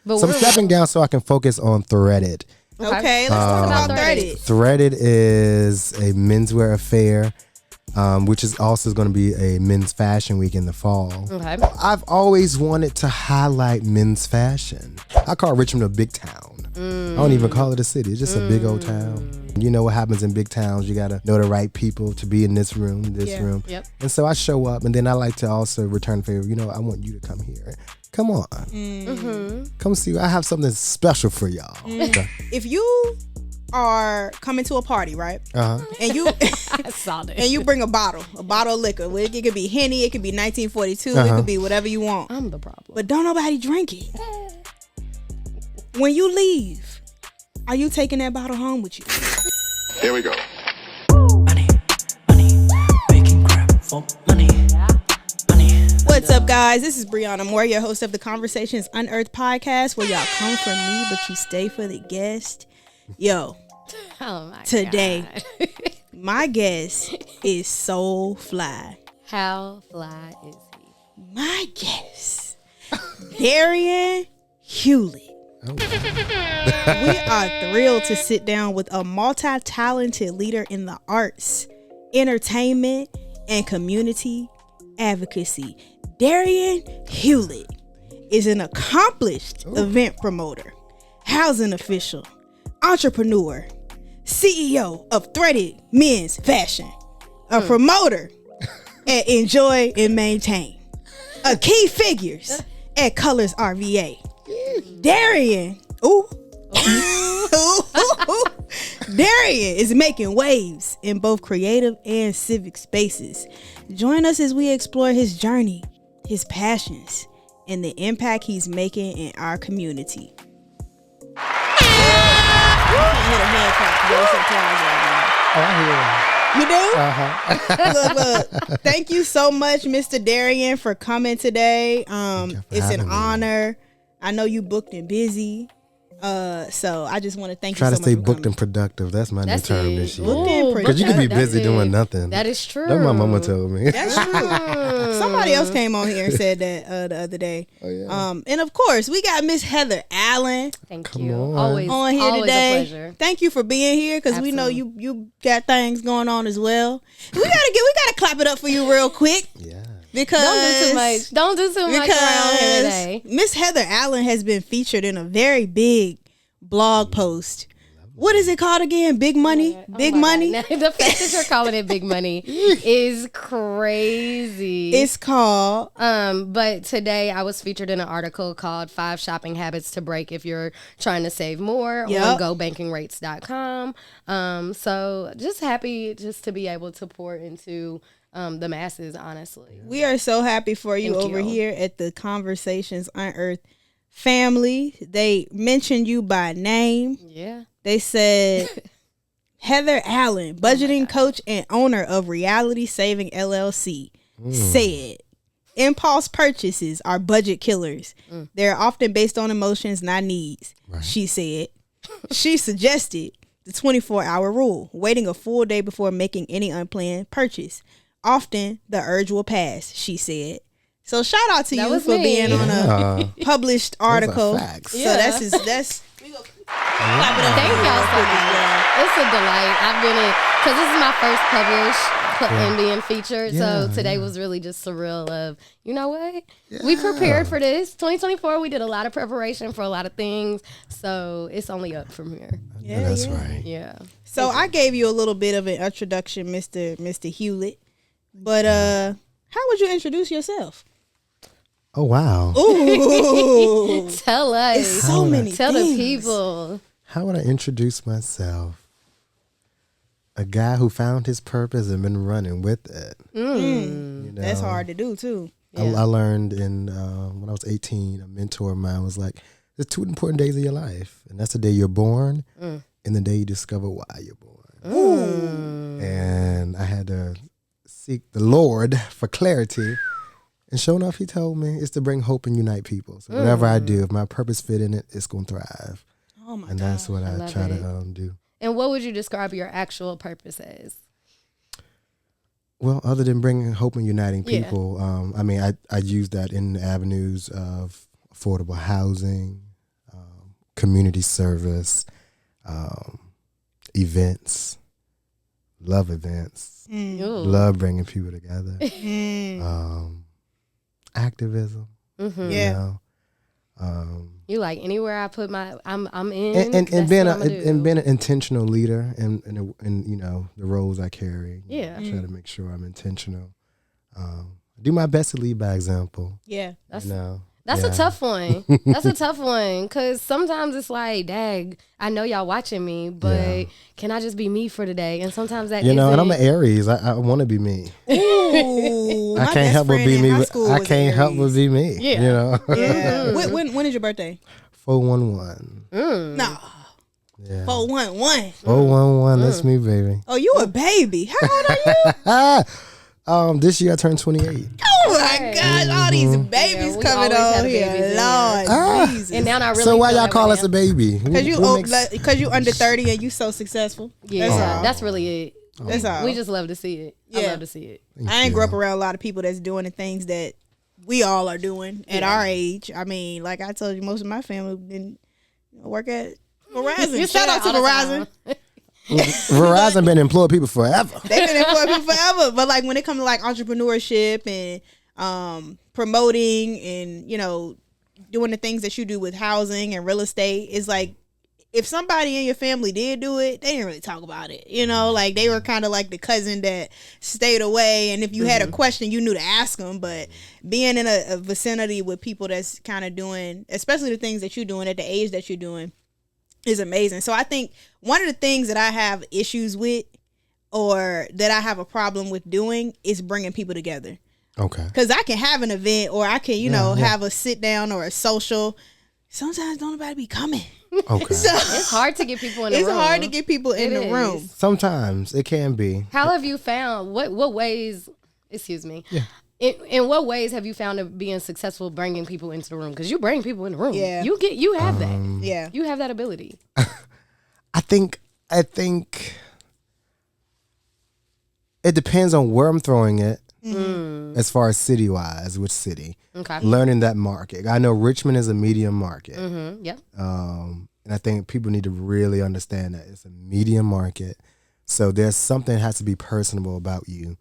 But So I'm stepping down so I can focus on Threaded. Okay, let's talk about Threaded. Threaded is a menswear affair, which is also going to be a men's fashion week in the fall. Okay. I've always wanted to highlight men's fashion. I call Richmond a big town. I don't even call it a city. It's just a big old town. You know what happens in big towns. You got to know the right people to be in this room, room. Yep. And so I show up, and then I like to also return the favor. You know, I want you to come here. Come on. Come see. I have something special for y'all. If you are coming to a party, right? And you I saw that. and you bring a bottle of liquor. It could be Henny, it could be 1942, it could be whatever you want. I'm the problem. But don't nobody drink it. When you leave, are you taking that bottle home with you? Here we go. Money, making crap for money. What's up, guys? This is Brianna Moore, your host of the Conversations Unearthed podcast, where y'all come for me, but you stay for the guest. Yo, Oh my today, God. my guest is so fly. How fly is he? My guest, Darrian Hewlett. We are thrilled to sit down with a multi-talented leader in the arts, entertainment, and community advocacy. Darrian Hewlett is an accomplished event promoter, housing official, entrepreneur, CEO of Threaded Men's Fashion, a promoter at Enjoy and Maintain, a key figures at Colors RVA. Darrian, Darrian is making waves in both creative and civic spaces. Join us as we explore his journey, his passions, and the impact he's making in our community. You do? Look. Thank you so much, Mr. Darrian, for coming today. It's an honor. I know you booked and busy. So I just want to thank you so much. Try to stay for booked coming. and productive. That's my new term this year. Booked and Because you can be productive. busy doing nothing. That is true. That's what my mama told me. That's true. Somebody else came on here and said that the other day. Oh, yeah. And of course, we got Miss Heather Allen Thank Come you. on. Always on here always today. A pleasure. Thank you for being here because we know you got things going on as well. We gotta clap it up for you real quick Yeah. because Don't do too much around here today. Miss Heather Allen has been featured in a very big blog post. What is it called again? Big Money? Big Money? Now, the fact that you're calling it Big Money is crazy. It's called But today I was featured in an article called 5 Shopping Habits to Break If You're Trying to Save More on GoBankingRates.com. So just happy just to be able to pour into the masses, honestly. We are so happy for you Thank over you. here at the Conversations Unearthed family. They mentioned you by name. Yeah. They said Heather Allen, budgeting coach and owner of Reality Saving LLC, said impulse purchases are budget killers. They're often based on emotions, not needs. Right. She said. She suggested the 24-hour rule, waiting a full day before making any unplanned purchase. Often the urge will pass, she said. So shout out to That you was for me. being on a published article. facts. So Yeah. that's we go clap it up. Thank y'all so much. It's a delight. I've been in, because this is my first published and being featured. So today was really just surreal of, you know what? We prepared for this. 2024, we did a lot of preparation for a lot of things. So it's only up from here. Yeah, That's yeah. right. Yeah. So I gave you a little bit of an introduction, Mr. Hewlett. But how would you introduce yourself? Oh, wow. Ooh. Tell us. It's so many Tell things. the people. How would I introduce myself? A guy who found his purpose and been running with it. You know? That's hard to do too. I learned when I was 18, a mentor of mine was like, there's 2 important days of your life. And that's the day you're born and the day you discover why you're born. And I had to seek the Lord for clarity. And sure enough, he told me it's to bring hope and unite people. So whatever I do, if my purpose fit in it, it's going to thrive. Oh my And God. that's what I love try it. to do. And what would you describe your actual purpose as? Well, other than bringing hope and uniting Yeah. people, I use that in the avenues of affordable housing, community service, events, love events, love bringing people together, activism. Yeah. You know, You like anywhere I put my, I'm in. and being an intentional leader in you know the roles I carry. Yeah. I try to make sure I'm intentional. Do my best to lead by example. Yeah. That's a tough one. That's a tough one because sometimes it's like, dag, I know y'all watching me, but can I just be me for today? And sometimes that and I'm an Aries. I want to be me. Ooh, I can't help but be me. I can't help but be me. Yeah. You know. Yeah. when is your birthday? 411. No. Yeah. 411. 411. That's me, baby. Oh, you a baby. How old are you? This year I turned 28. Oh my gosh, all these babies we coming always on have here. babies in Lord Jesus. And now I really So why feel y'all that call way us now. a baby? Because you under 30 and you so successful. Yeah, That's all. that's really it. That's all. We just love to see it. I Yeah. love to see it. I ain't grew up around a lot of people that's doing the things that we all are doing at our age. I mean, like I told you, most of my family didn't work at Verizon. You say Shout out that to all the Verizon. time. Verizon been employing people forever. They've been employed people forever. But like when it comes to like entrepreneurship and promoting and, you know, doing the things that you do with housing and real estate, it's like if somebody in your family did do it, they didn't really talk about it. You know, like they were kind of like the cousin that stayed away. And if you had a question, you knew to ask them. But being in a vicinity with people that's kind of doing, especially the things that you're doing at the age that you're doing, is amazing. So I think one of the things that I have issues with or that I have a problem with doing is bringing people together. Okay. Because I can have an event or I can, you know, have a sit down or a social. Sometimes don't nobody be coming. Okay. So It's hard to get people in the room. it's hard to get people in It the is. room. Sometimes it can be. How have you found, what ways, excuse me, in what ways have you found it being successful bringing people into the room? Because you bring people in the room. Yeah. You have that. Yeah. You have that ability. I think it depends on where I'm throwing it. As far as city wise, which city? Okay. Learning that market. I know Richmond is a medium market. Yep. And I think people need to really understand that it's a medium market. So there's something that has to be personable about you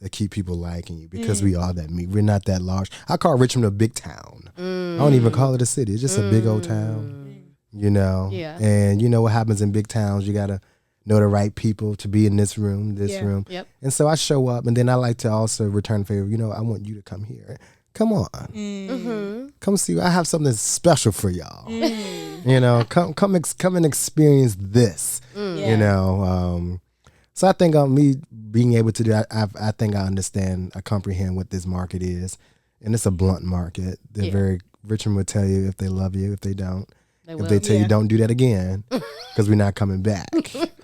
that keep people liking you because we are that we're not that large. I call Richmond a big town. I don't even call it a city. It's just a big old town. You know? Yeah. And you know what happens in big towns. You gotta know the right people to be in this room, room. Yep. And so I show up and then I like to also return favor. You know, I want you to come here. Come on. Come see. I have something special for y'all. You know, come and experience this. You know. So I think me being able to do that, I think I understand, I comprehend what this market is. And it's a blunt market. They're very, Richmond would tell you if they love you, if they don't. If they tell you don't do that again, because we're not coming back.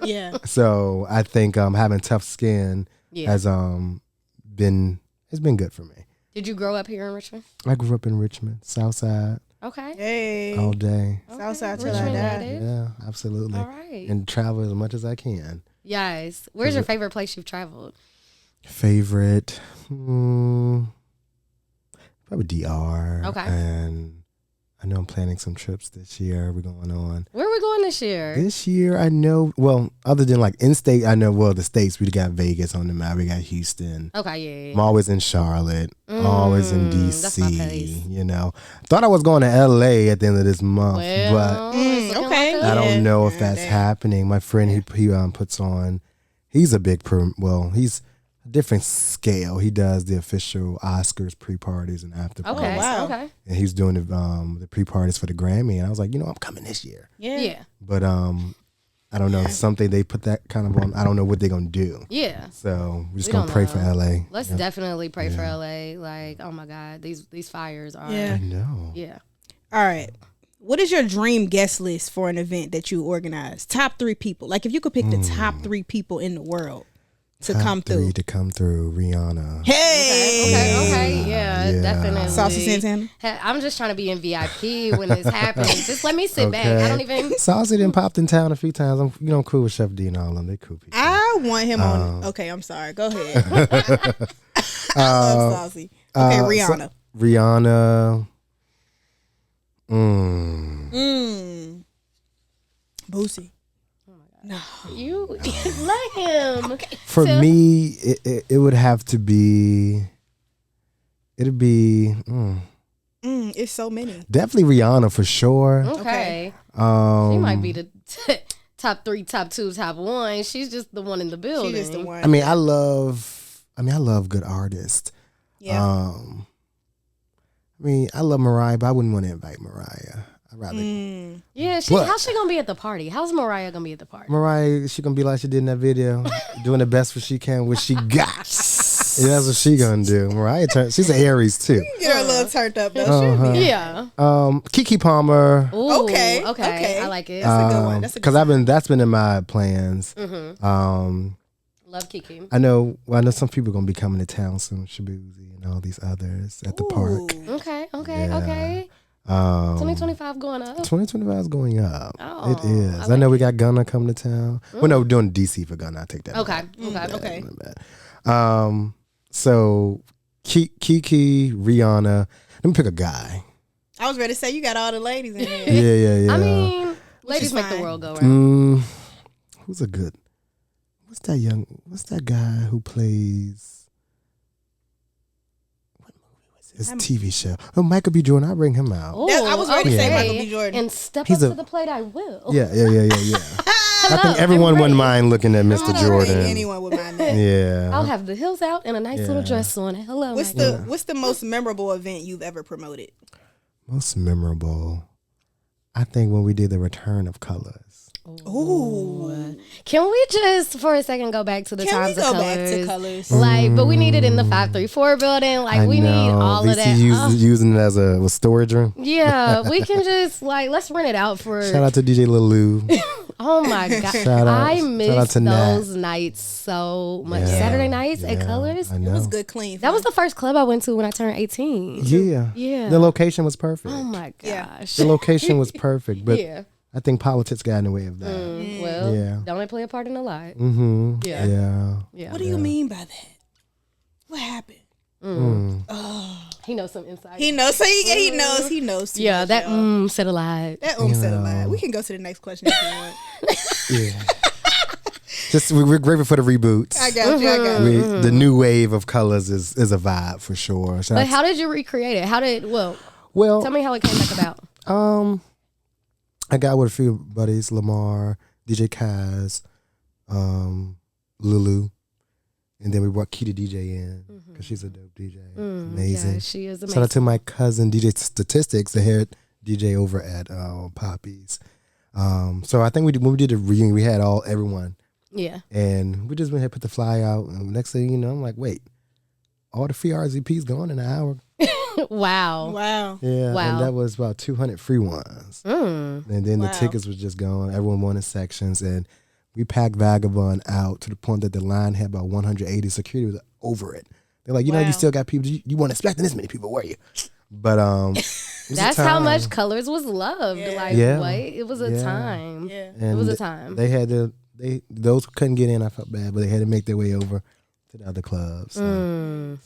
Yeah. So I think having tough skin has been good for me. Did you grow up here in Richmond? I grew up in Richmond, South Side, Okay. Hey. all day. Southside till I Richmond die. native. Yeah, absolutely. All right. And travel as much as I can. Yes. Where's your favorite place you've traveled? Favorite, probably DR. Okay. And I know I'm planning some trips this year. We're going on. Where are we going this year? This year, I know, well, other than like in-state, I know, well, the States, we got Vegas on the map. We got Houston. Okay, yeah. I'm always in Charlotte, always in that's my place. DC, you know. Thought I was going to LA at the end of this month, Well, it's looking okay. like but I don't know if Yeah, that's damn. happening. My friend, he puts on, he's a big, he's a different scale. He does the official Oscars pre-parties and after parties. Okay. wow. Okay. And he's doing the pre-parties for the Grammy. And I was like, you know, I'm coming this year. Yeah. Yeah. But I don't know, something they put that kind of on. I don't know what they're going to do. Yeah. So we're just We going don't to pray know. for LA. Let's definitely pray for LA. Like, oh my God, these fires are. Yeah. I know. Yeah. All right. What is your dream guest list for an event that you organize? Top 3 people. Like if you could pick the top 3 people in the world to come through. To come through, Rihanna. Hey. Okay. Yeah. Yeah. Definitely. Saucy Santana. I'm just trying to be in VIP when this happens. Just let me sit back. I don't even. Saucy done popped in town a few times. I'm cool with Chef D and all of them. They cool people. I want him on. Okay, I'm sorry. Go ahead. I love Saucy. Okay, Rihanna. Rihanna. Boosie. No. You let him. For me, it would have to be. It'd be it's so many. definitely Rihanna for sure. Okay. She might be the top 3, top 2, top 1. She's just the one in the building. She's just the one. I mean, I love good artists. Yeah. I love Mariah, but I wouldn't want to invite Mariah. I'd rather Yeah, how's she gonna be at the party? How's Mariah gonna be at the party? Mariah. She gonna be like she did in that video, doing the best what she can, what she got. Yeah, that's what she gonna do. Mariah, she's an Aries too. Get her a little turned up though. Should be. Yeah. Keke Palmer. Ooh, Okay. I like it. That's a good one. That's a good Because that's been in my plans. Love Kiki. I know some people gonna be coming to town soon. Shabuzi and all these others at the park. Okay. Yeah. 2025 going up. 2025 is going up. Oh, It is. I know we got Gunna coming to town. Well, no, we're doing DC for Gunna. I take that. Okay. back. So Kiki, Rihanna. Let me pick a guy. I was ready to say you got all the ladies in here. Yeah. I mean, ladies is make the fine. world go round. Who's a good? What's that guy who plays? What movie was his TV show? Oh, Michael B. Jordan. I'll bring him out. I was ready to say okay. Michael B. Jordan. And step He's up I to the plate, I will. Yeah. I think everyone wouldn't mind looking at Mr. I don't Jordan. think anyone would mind that. Yeah. I'll have the heels out and a nice little dress on. Hello. What's the most memorable event you've ever promoted? Most memorable. I think when we did the Return of Colors. Ooh. Can we just for a second go back to the Can we times of go colors? back to colors? Like, but we need it in the 534 building. Like, we need all of that. Using it as a storage room. Yeah, we can just let's rent it out for. Shout out to DJ Lulu. Oh my god, Shout out I to miss Nat. those nights so much. Yeah. Saturday nights at Colors. I It know. was good, clean. That was the first club I went to when I turned 18. Yeah. Yeah. The location was perfect. Oh my Yeah. gosh. The location was perfect, but Yeah. I think politics got in the way of that. Well, Yeah. don't it play a part in a lot? Mm-hmm. Yeah. Yeah. What do you mean by that? What happened? He knows some insight. He knows. So he knows. He knows. Too Yeah, much, that y'all. said a lot. That said a lot. We can go to the next question if you want. Yeah. Just we're grateful for the reboots. I got you. The new wave of colors is a vibe for sure. Shout But out how did you recreate it? well, Tell me how it came back about. I got with a few buddies, Lamar, DJ Kaz, Lulu, and then we brought Keita DJ in because she's a dope DJ, amazing. Yeah, she is amazing. Shout out to my cousin DJ Statistics, the head DJ over at Poppy's. So I think when we did the reunion, we had everyone, Yeah. and we just went ahead and put the fly out. And next thing you know, I'm like, wait, all the free RZPs gone in an hour. Wow. Wow. Yeah, Wow. and that was about 200 free ones. And then the tickets was just gone. Everyone wanted sections, and we packed Vagabond out to the point that the line had about 180. Security was over it. They're like, you know, you still got people. You weren't expecting this many people, were you? But it was That's a how time. much Colors was loved. Like, Yeah. what? It was a Yeah. time. Yeah. And It was a time. They had to. Those who couldn't get in, I felt bad, but they had to make their way over to the other clubs. So.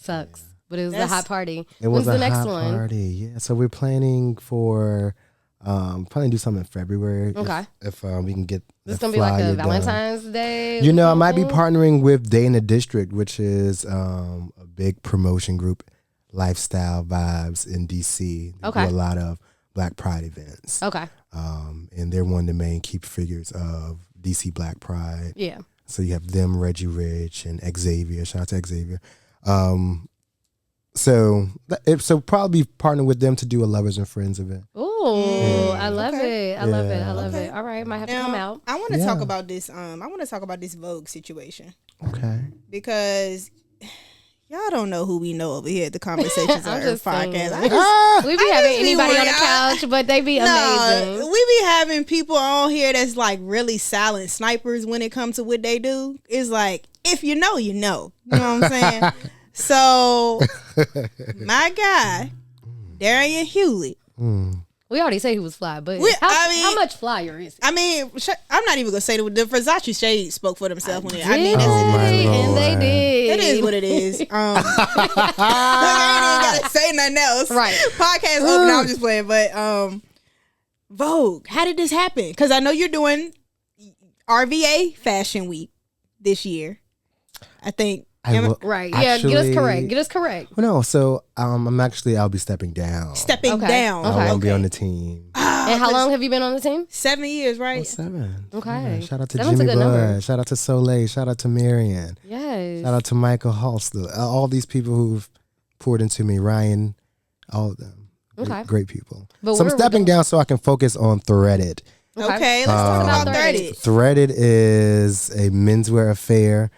Sucks. But it was a hot party. It was When's a the next hot one? party, yeah. So we're planning for probably do something in February. Okay. If we can get This the gonna be like flyer a done. Valentine's Day. You know, I might be partnering with Day in the District, which is a big promotion group, Lifestyle Vibes in DC. They Okay. do a lot of Black Pride events. Okay. And they're one of the main key figures of DC Black Pride. Yeah. So you have them, Reggie Rich, and Xavier. Shout out to Xavier. So probably partner with them to do a Lovers and Friends event. Ooh, I love it. I love it. I love Okay. it. All right, might have to come out. I want to Yeah. talk about this. I want to talk about this Vogue situation Okay. because y'all don't know who we know over here at the Conversations on I'm Earth just saying. podcast. We be I having just be anybody on the worried. couch, but they be amazing. No, we be having people on here that's like really silent snipers when it comes to what they do. It's like, if you know, you know. You know what I'm saying? So, my guy, Darrian Hewlett. We already say he was fly, but We- how, I mean- how much flyer is it? I mean, I'm not even gonna say the Versace shade spoke for themselves when it. I mean, Did Oh, my they? And they Lord. did. it is what it is. I ain't even gotta say nothing else. Right. Podcast open. I'm just playing, but Vogue. How did this happen? Because I know you're doing RVA Fashion Week this year. I think. Right. Yeah, get us correct. Get us correct. Well, no, so I'll be stepping down. Stepping down. I won't be on the team. And how long have you been on the team? 7 years, right? Oh, 7. Okay. Yeah, shout out to Seven's a Jimmy good number. Bud. Shout out to Soleil. Shout out to Marion. Yes. Shout out to Michael Halster. All these people who've poured into me. Ryan, all of them. Okay. Great people. But so I'm stepping down so I can focus on Threaded. Okay, let's talk about Threaded. Threaded is a menswear affair,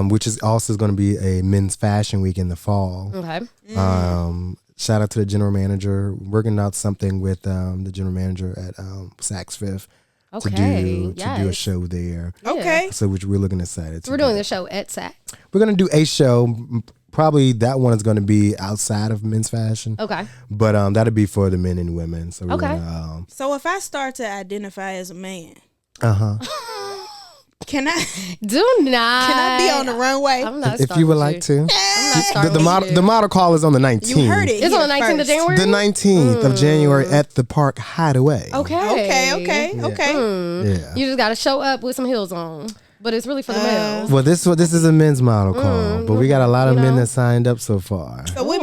which is also going to be a men's fashion week in the fall. Okay. Shout out to the general manager. Working out something with the general manager at Saks Fifth to do a show there. Okay. So which we're looking excited. So we're doing the show at Saks. We're going to do a show. Probably that one is going to be outside of men's fashion. Okay. But that'll be for the men and women. So we're gonna, so if I start to identify as a man, can I be on the runway? I'm not if you would like to. I'm not the model call is on the 19th. You heard it. It's on the 19th of January? The 19th of January at the Park Hideaway. Okay. Yeah. You just got to show up with some heels on. But it's really for the males. Well, this is a men's model call, but we got a lot of men that signed up so far. So we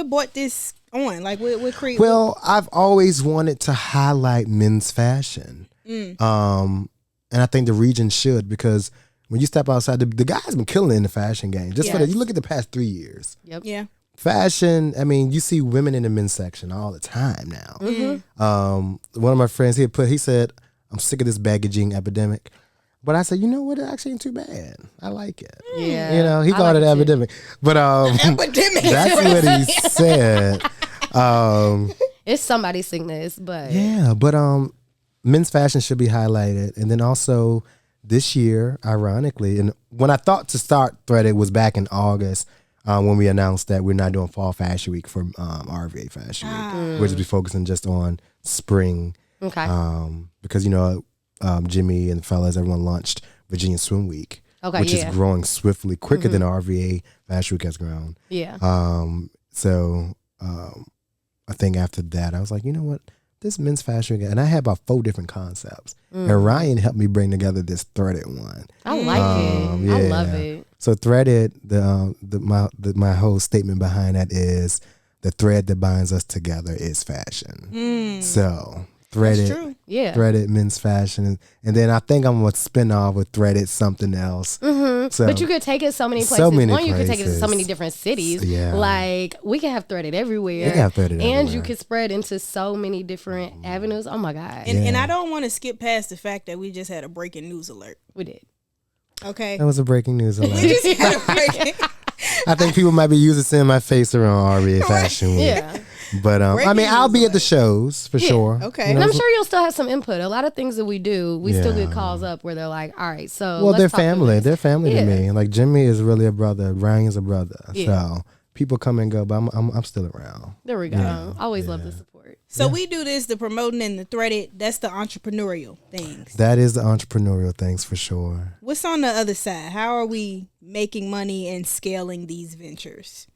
bought this on, like we create. Well, I've always wanted to highlight men's fashion, and I think the region should, because when you step outside, the guys been killing it in the fashion game. Just for that, you look at the past 3 years. Yep. Yeah. Fashion. I mean, you see women in the men's section all the time now. One of my friends he said, "I'm sick of this baggaging epidemic." But I said, you know what? It actually ain't too bad. I like it. Yeah. You know, he called it epidemic. But epidemic. That's what he said. It's somebody's sickness, but yeah, but men's fashion should be highlighted. And then also this year, ironically, and when I thought to start Threaded was back in August, when we announced that we're not doing Fall Fashion Week for RVA Fashion Week. We'll just be focusing just on spring. Okay. Because, you know, Jimmy and the fellas, everyone launched Virginia Swim Week, which is growing swiftly, quicker than RVA Fashion Week has grown. Yeah. So I think after that, I was like, you know what? This men's fashion week, and I had about 4 different concepts. And Ryan helped me bring together this Threaded one. I like it. Yeah. I love it. So Threaded, my whole statement behind that is the thread that binds us together is fashion. So Threaded, Threaded men's fashion, and then I think I'm gonna spin off with Threaded something else. So, but you could take it so many places. You could take it to so many different cities. Yeah. Like we could have Threaded everywhere. You can have Threaded and everywhere. You could spread into so many different avenues. Oh my God. And I don't want to skip past the fact that we just had a breaking news alert. We did. Okay. That was a breaking news alert. We just had a breaking. I think people might be used to seeing my face around RVA Fashion Week. Yeah. But I mean, I'll be at the shows for sure. Okay. You know, And I'm sure you'll still have some input. A lot of things that we do, we still get calls up where they're like, all right, so well, let's they're talk through family. this. They're family to me. Like Jimmy is really a brother. Ryan's a brother. So people come and go, but I'm still around. There we go. Always love the support. So we do this, the promoting and the Threaded. That's the entrepreneurial things. That is the entrepreneurial things for sure. What's on the other side? How are we making money and scaling these ventures?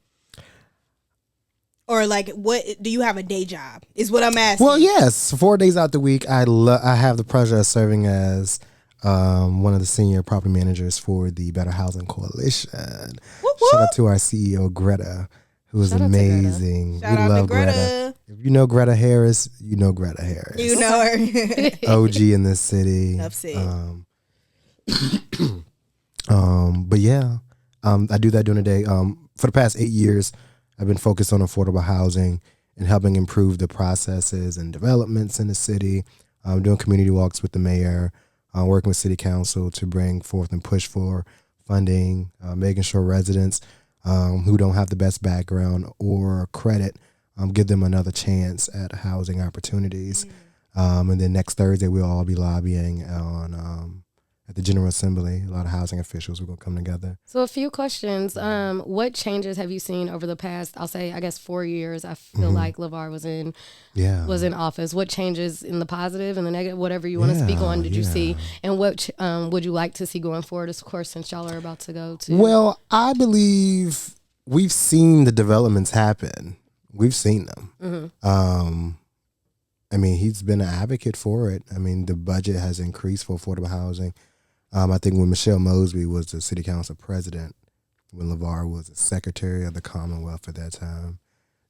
Or like, what do you have a day job? Is what I'm asking. Well, yes, 4 days out the week, I have the pleasure of serving as one of the senior property managers for the Better Housing Coalition. Shout out to our CEO Greta, who is amazing. Shout out to Greta. If you know Greta Harris, you know Greta Harris. You know her. OG in this city. Upset. But yeah, I do that during the day. For the past 8 years, I've been focused on affordable housing and helping improve the processes and developments in the city. Doing community walks with the mayor, working with city council to bring forth and push for funding, making sure residents who don't have the best background or credit, give them another chance at housing opportunities. And then next Thursday, we'll all be lobbying on at the General Assembly. A lot of housing officials are going to come together. So a few questions. What changes have you seen over the past, I'll say, I guess 4 years? I feel like LeVar was in office. What changes in the positive and the negative, whatever you want to speak on, did you see? And what would you like to see going forward, of course, since y'all are about to go to? Well, I believe we've seen the developments happen. We've seen them. I mean, he's been an advocate for it. I mean, the budget has increased for affordable housing. I think when Michelle Mosby was the city council president, when LeVar was the secretary of the Commonwealth at that time,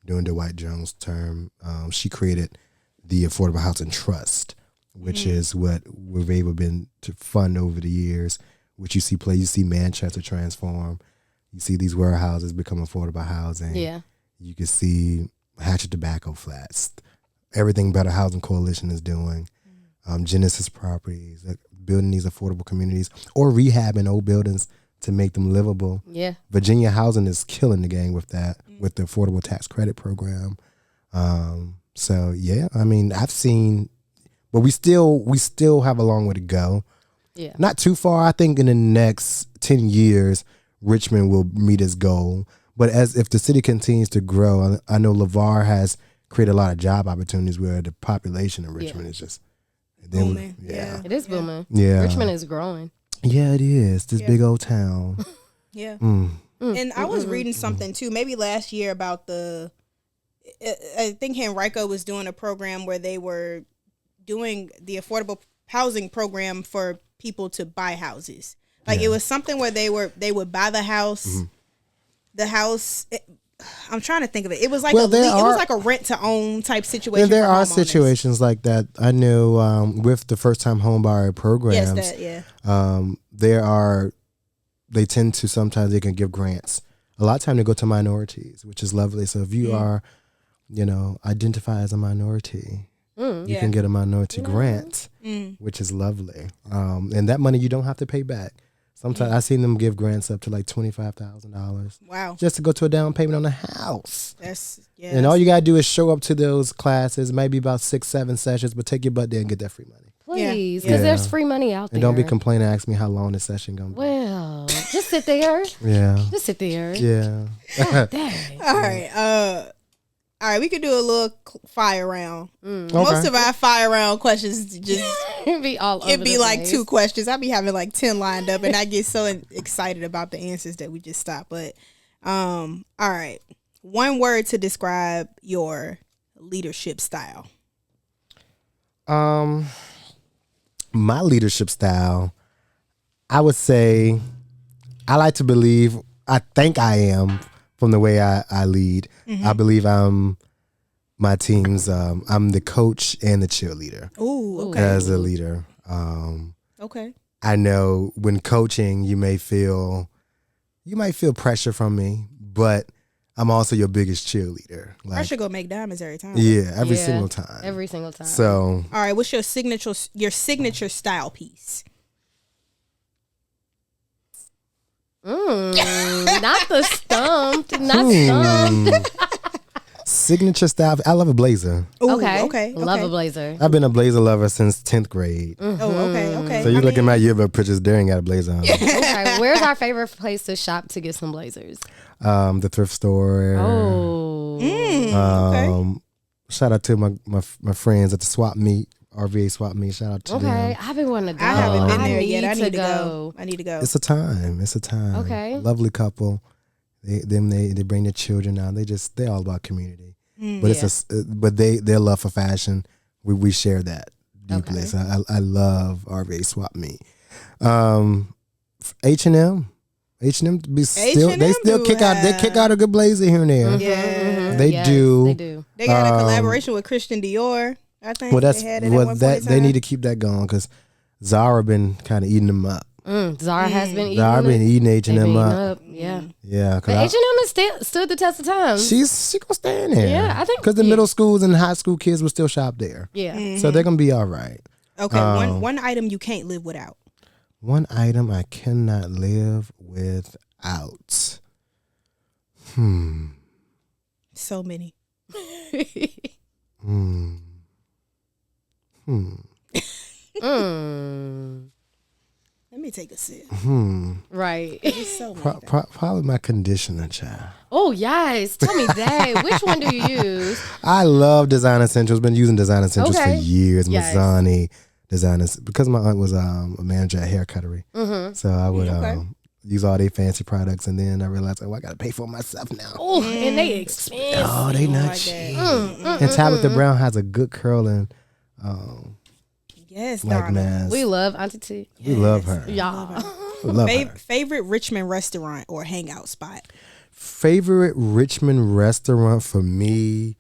during Dwight Jones' term, she created the Affordable Housing Trust, which is what we've able been to fund over the years. Which you see Manchester transform, you see these warehouses become affordable housing. Yeah, you can see Hatchet Tobacco Flats, everything Better Housing Coalition is doing, Genesis Properties, like building these affordable communities or rehabbing old buildings to make them livable. Yeah, Virginia Housing is killing the game with that, with the Affordable Tax Credit Program. So yeah, I mean, I've seen, but we still have a long way to go. Yeah, Not too far. I think in the next 10 years, Richmond will meet its goal. But if the city continues to grow, I know LeVar has created a lot of job opportunities where the population in Richmond is just booming. Yeah. it is booming. Yeah. Richmond is growing. Yeah, it is. This big old town. Yeah. Mm. And I was reading something too, maybe last year about I think Henrico was doing a program where they were doing the affordable housing program for people to buy houses. Like it was something where they would buy the house. The house. I'm trying to think of it. It was like it was like a rent to own type situation. And there for are homeowners. situations like that. I know with the first time home buyer programs. Yes, They tend to sometimes they can give grants. A lot of time they go to minorities, which is lovely. So if you are, identify as a minority, you can get a minority grant, which is lovely. And that money you don't have to pay back. Sometimes I've seen them give grants up to like $25,000. Wow. Just to go to a down payment on a house. And all you got to do is show up to those classes, maybe about 6-7 sessions, but take your butt there and get that free money. Please, because there's free money out there. And don't be complaining, ask me how long this session going to be. Well, just sit there. Yeah. Just sit there. Yeah. God dang. All right, we could do a little fire round. Okay. Most of our fire round questions just It'd be all over it'd be the like place. 2 questions. I'd be having like 10 lined up, and I get so excited about the answers that we just stopped. But all right, one word to describe your leadership style. My leadership style, I would say, I think I am from the way I lead. I believe I'm my team's, I'm the coach and the cheerleader. Ooh, okay. As a leader. Okay. I know when coaching, you might feel pressure from me, but I'm also your biggest cheerleader. Like, Pressure gonna make diamonds every time. yeah, every single time. Every single time. So, All right, what's your signature style piece? Not the stumped. Not stumped. signature style. I love a blazer. Ooh, Okay. Okay. Love a blazer. I've been a blazer lover since 10th grade. Oh, okay. So you look at my yearbook pictures, Darrian got a blazer on. Okay. Where's our favorite place to shop to get some blazers? The thrift store. Oh. Okay. Shout out to my friends at the swap meet, RVA swap meet. Shout out to Okay. them. I've been wanting to go. I haven't been there yet. I need need to go. I need to go. It's a time. Okay. Lovely couple. They bring their children out. They're all about community. But their love for fashion, we share that deeply. Okay. So I love RVA swap meet. H&M they still kick out a good blazer here and there. Yeah. They do. They do. They got a collaboration with Christian Dior. I think. Well, they had it at one point in they time. need to keep that going because Zara been kind of eating them up. Zara has been eating. Zara been eating H&M up. Yeah. Yeah, But H&M has stood the test of time. she gonna stay in there. Yeah, I think- because the middle schools and high school kids will still shop there. Yeah. So they're gonna be all right. Okay, one item you can't live without. One item I cannot live without. So many. Let me take a sip. Right. It's so many. Probably my conditioner, child. Oh, yes. Tell me that. Which one do you use? I love Design Essentials. Been using Design Essentials for Okay. years. Yes. Mazzani designers, because my aunt was a manager at Hair Cuttery. So I would use all their fancy products, and then I realized, I got to pay for it myself now. Oh, and they expensive. Oh, they not like cheap. that. And Tabitha Brown has a good curling Yes, like darling. mask. We love Auntie T. We love her. Y'all. We love her. Favorite Richmond restaurant or hangout spot? Favorite Richmond restaurant for me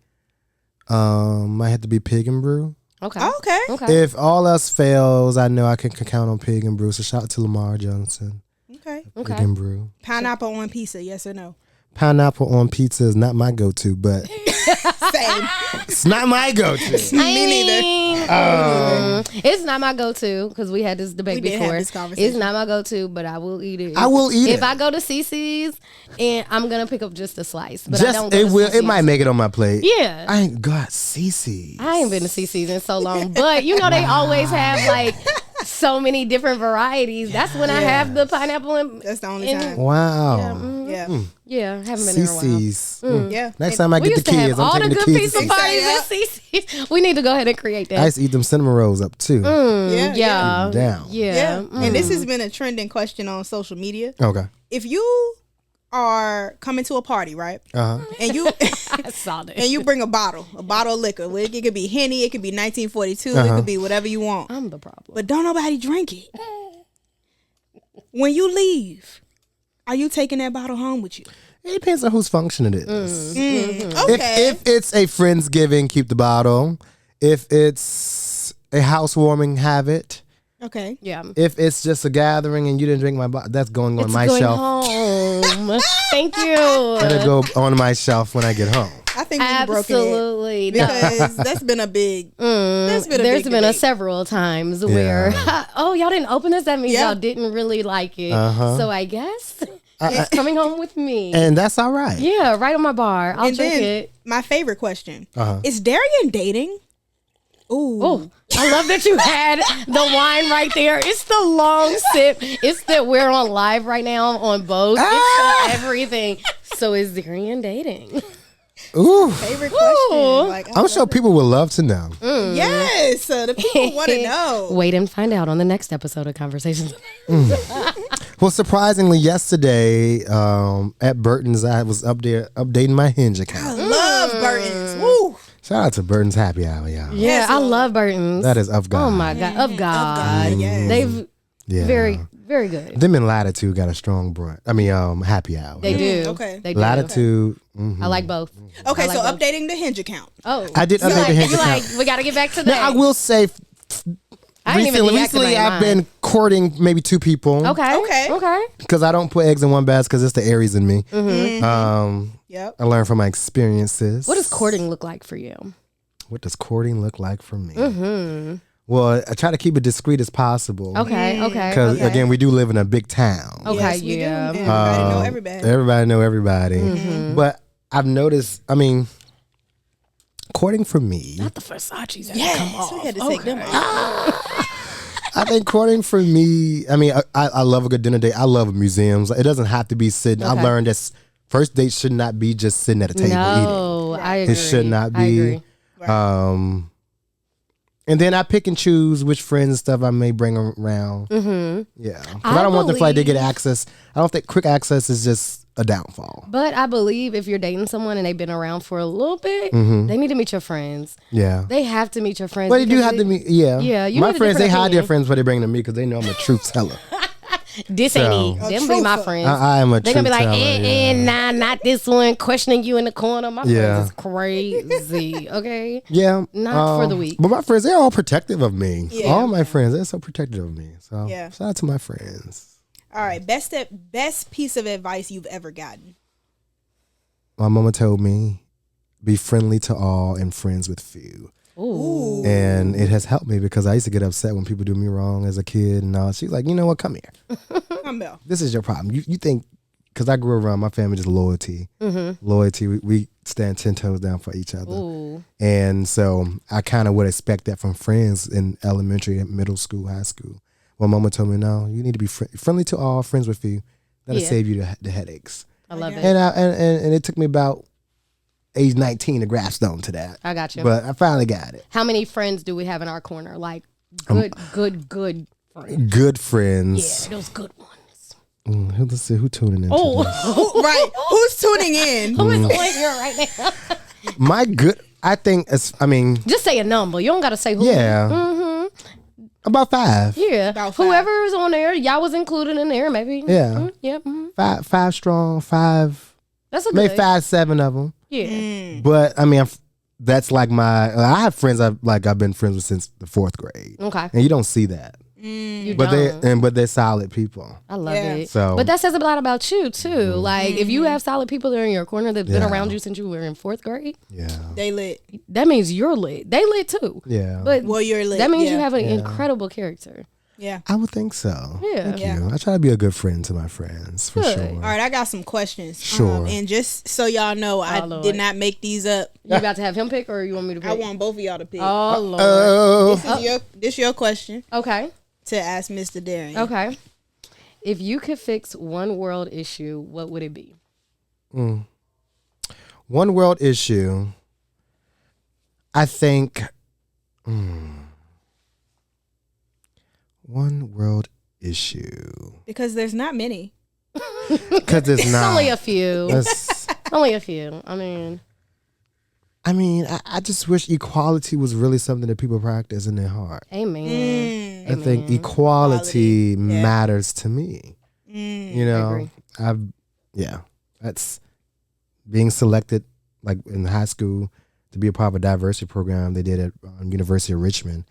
might have to be Pig and Brew. Okay. Okay. Okay. If all else fails, I know I can count on Pig and Brew. So shout out to Lamar Johnson. Okay. Pig and Brew. Pineapple on pizza, yes or no? Pineapple on pizza is not my go-to, but Same. it's not my go-to. Me neither. It's not my go-to because we had this debate We did before. have this conversation. It's not my go-to, but I will eat it. I will eat it. If I go to CC's, and I'm gonna pick up just a slice, but I Just don't. Go it to will. It CC's. might make it on my plate. Yeah. I ain't got CC. I ain't been to CC's in so long, but you know they always have like so many different varieties. That's when I have the pineapple and That's the only time. Wow. Yeah. haven't been there in a while. CC's. Yeah. Next time I We get used the to have kids, all I'm the taking the good kids. pizza to pies CC's. at CC's. We need to go ahead and create that. I used to eat them cinnamon rolls up too. Yeah. Yeah. Down. Yeah. And this has been a trending question on social media. Okay. If you are coming to a party, right? And you I saw that. and you bring a bottle of liquor. Well, it could be Henny, it could be 1942, it could be whatever you want. I'm the problem. But don't nobody drink it. When you leave, are you taking that bottle home with you? It depends on whose function it is. Okay. If it's a Friendsgiving, keep the bottle. If it's a housewarming, have it. Okay. Yeah. If it's just a gathering and you didn't drink my bottle, that's going on It's my going shelf. home. Thank you. That'll go on my shelf when I get home. I think we've broken it. Absolutely. No. Because that's been a big There's been debate. several times where oh y'all didn't open this, that means Yeah. y'all didn't really like it. So I guess it's coming home with me. And that's all right. Yeah, right on my bar. I'll And drink then it. my favorite question. Is Darrian dating? Ooh. Oh, I love that you had the wine right there. It's the long sip. It's that we're on live right now on both. It's everything. So is Darrian dating? Ooh. Favorite question. Like, I'm sure people would love to know. Yes. The people want to know. Wait and find out on the next episode of Conversations. Well, surprisingly, yesterday at Burton's, I was up there updating my Hinge I account. love Burton's. Woo. Shout out to Burton's Happy Hour, y'all. Yeah, I love Burton's. That is of God. Oh my God, of God. Yes. They've Yeah. very, very good. Them and Latitude got a strong brunch. I mean, Happy Hour. They do. Okay. They do. Latitude. mhm. I like both. Okay, I like so both. updating the Hinge account. Oh, I did update the Hinge you account. like we got to get back to Now, that. I will say, I ain't even recently deactivated I've mine. been courting maybe 2 people. Okay. Because I don't put eggs in one basket because it's the Aries in me. Yep. I learned from my experiences. What does courting look like for you? What does courting look like for me? Well, I try to keep it discreet as possible. Okay. Okay. Because again, we do live in a big town. Okay. Yes, we do. Yeah. And everybody know everybody. Everybody know everybody. But I've noticed, I mean, courting for me, Not the Versace's. Yes, we had to take them off. I think courting for me, I mean, I love a good dinner date. I love museums. It doesn't have to be sitting. I've Okay. learned that first dates should not be just sitting at a table eating. No, I agree. It should not I be. agree. And then I pick and choose which friends and stuff I may bring around. Yeah. 'Cause I don't want them to feel like they get access. I don't think quick access is just a downfall. But I believe if you're dating someone and they've been around for a little bit, they need to meet your friends. Yeah. They have to meet your friends. But you do because have to meet, yeah. Yeah, you My need a friends, they different hide their opinion. friends before they bring them to me because they know I'm a truth teller. This ain't it. So- Them be my friends. I am a They're truth gonna be like, teller. nah, not this one, questioning you in the corner. My Yeah. friends is crazy. Okay. Yeah. Not for the weak. But my friends, they're all protective of me. Yeah. All my friends, they're so protective of me. So Yeah. shout out to my friends. All right, best piece of advice you've ever gotten. My mama told me, be friendly to all and friends with few. Ooh. And it has helped me because I used to get upset when people do me wrong as a kid and all. She's like, you know what, come here. Come Bell. This is your problem. You think, because I grew around my family, just loyalty. Loyalty, we stand 10 toes down for each other. Ooh. And so I kind of would expect that from friends in elementary, middle school, high school. Well, mama told me, no, you need to be friendly to all, friends with few. That'll Yeah. save you the headaches. I love it. And it took me about age 19 to grasp on to that. I got you. But I finally got it. How many friends do we have in our corner? Like good friends. Good friends. Yeah, those good ones. Let's see who tuning in. Oh. Right. Who's tuning in? Who is on here right now? My good. I think it's. I mean, Just say a number. You don't got to say who. yeah. About 5. Yeah. About 5. Whoever is on there, y'all was included in there, maybe. Yeah. Yep. 5 strong. 5. That's a Maybe good. 5, 7 of them. Yeah. But I mean, that's like I have friends I've been friends with since the 4th grade, Okay. and you don't see that. You But don't. they're solid people. I love Yeah. it. So- but that says a lot about you too. Like if you have solid people that are in your corner that've been Yeah. around you since you were in 4th grade, Yeah. They lit. that means you're lit. They lit too. Yeah. But Well, you're lit. that means yeah. you have an incredible character. Yeah. I would think so. Yeah. Thank Yeah. you. I try to be a good friend to my friends for Good. sure. All right, I got some questions. Sure. And just so y'all know, I Lord. did not make these up. You about to have him pick or you want me to pick? I want both of y'all to pick. Oh Lord. Oh. This is your question Okay. to ask Mr. Darrian. Okay. If you could fix one world issue, what would it be? One world issue. I think. One world issue. Because there's not many. Because it's not. Only a few. That's- Only a few. I mean, I just wish equality was really something that people practice in their heart. amen. I think equality Equality, yeah. matters to me. You know, agree. that's being selected like in high school to be a part of a diversity program they did at University of Richmond,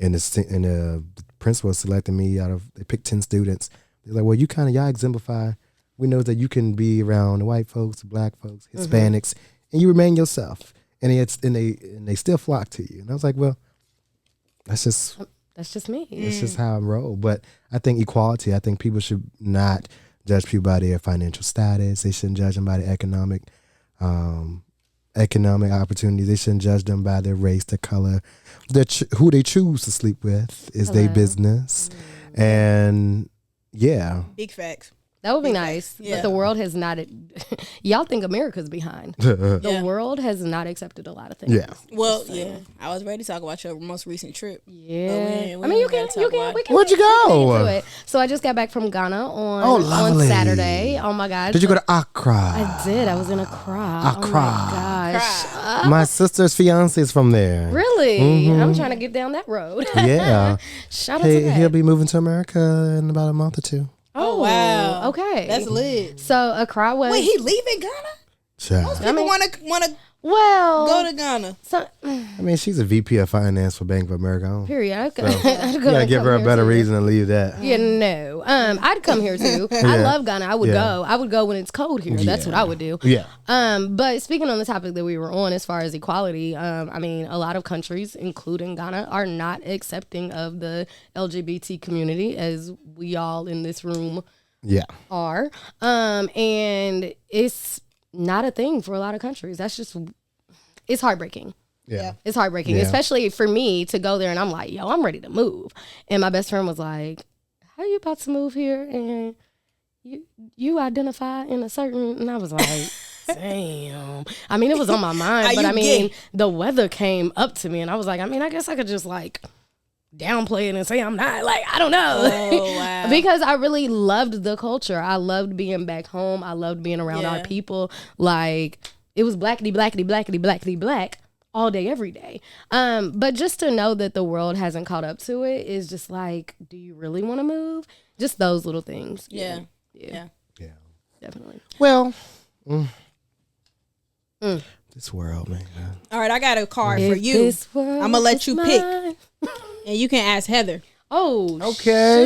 and the principal selected me they picked 10 students. They're like, well, y'all exemplify. We know that you can be around white folks, black folks, Hispanics, and you remain yourself. And they still flock to you. And I was like, well, that's just me. it's just how I roll. But I think equality. I think people should not judge people by their financial status. They shouldn't judge them by their economic opportunities. They shouldn't judge them by their race, their color, who they choose to sleep with is their business. And yeah, Big facts. That would be nice. Yeah. But the world has not. Y'all think America's behind. Yeah. The world has not accepted a lot of things. yeah. Well, yeah. I was ready to talk about your most recent trip. Yeah. we I mean, you ain't can. gotta talk We can. Where'd you we can go? get into it. So I just got back from Ghana on lovely. Saturday. Oh my God. Did you go to Accra? I did. I was in Accra. Oh Accra. my gosh. My sister's fiance is from there. Really? I'm trying to get down that road. Yeah. Shout out to that. He'll be moving to America in about a month or 2. Oh, wow. Okay. That's lit. So Accra was. Wait, he leaving Ghana? Child. People want to well. go to Ghana. So, I mean, she's a VP of finance for Bank of America. period. I'd You gotta give her a better reason to leave that. Yeah, no. I'd come here too. I love Ghana. I would go. I would go when it's cold here. That's what I would do. Yeah. But speaking on the topic that we were on, as far as equality, I mean, a lot of countries, including Ghana, are not accepting of the LGBT community, as we all in this room Yeah. are. And it's not a thing for a lot of countries. That's just, it's heartbreaking. Yeah. It's heartbreaking, Yeah. especially for me to go there and I'm like, yo, I'm ready to move. And my best friend was like, how you about to move here and you identify in a certain, and I was like, damn. I mean, it was on my mind, but I mean, the weather came up to me and I was like, I mean, I guess I could just like downplay it and say I'm not, like, I don't know. Oh, wow. Because I really loved the culture. I loved being back home. I loved being around our people. Like, it was blackity, blackity, blackity, blackity, black all day, every day. But just to know that the world hasn't caught up to it is just like, do you really want to move? Just those little things. Yeah. Definitely. Well, this world, man. All right, I got a card for If you. this world I'm gonna let was you pick. mine. And you can ask Heather. Oh, Okay.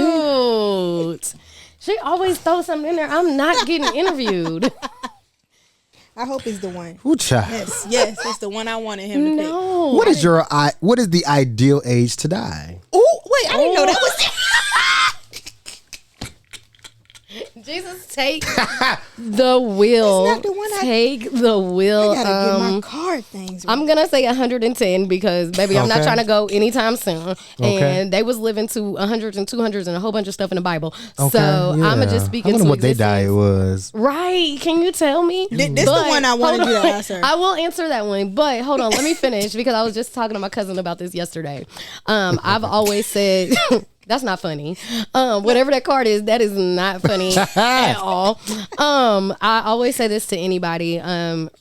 shoot. She always throws something in there. I'm not getting interviewed. I hope it's the one. Ooh, child. Yes, it's the one I wanted him to pick. No. What is the ideal age to die? Oh, wait, I didn't know that was it. Jesus, take the wheel. That's not the one take the wheel. I gotta get my card things right. I'm gonna say 110 because, baby, I'm not Okay. trying to go anytime soon. Okay. And they was living to 100s and 200s and a whole bunch of stuff in the Bible. Okay, So yeah. I'ma just speak I into wonder what their existence. diet was. Right? Can you tell me? This the one I wanted hold you to on. answer. I will answer that one, but hold on, let me finish because I was just talking to my cousin about this yesterday. I've always said That's not funny. Whatever that card is, that is not funny at all. I always say this to anybody,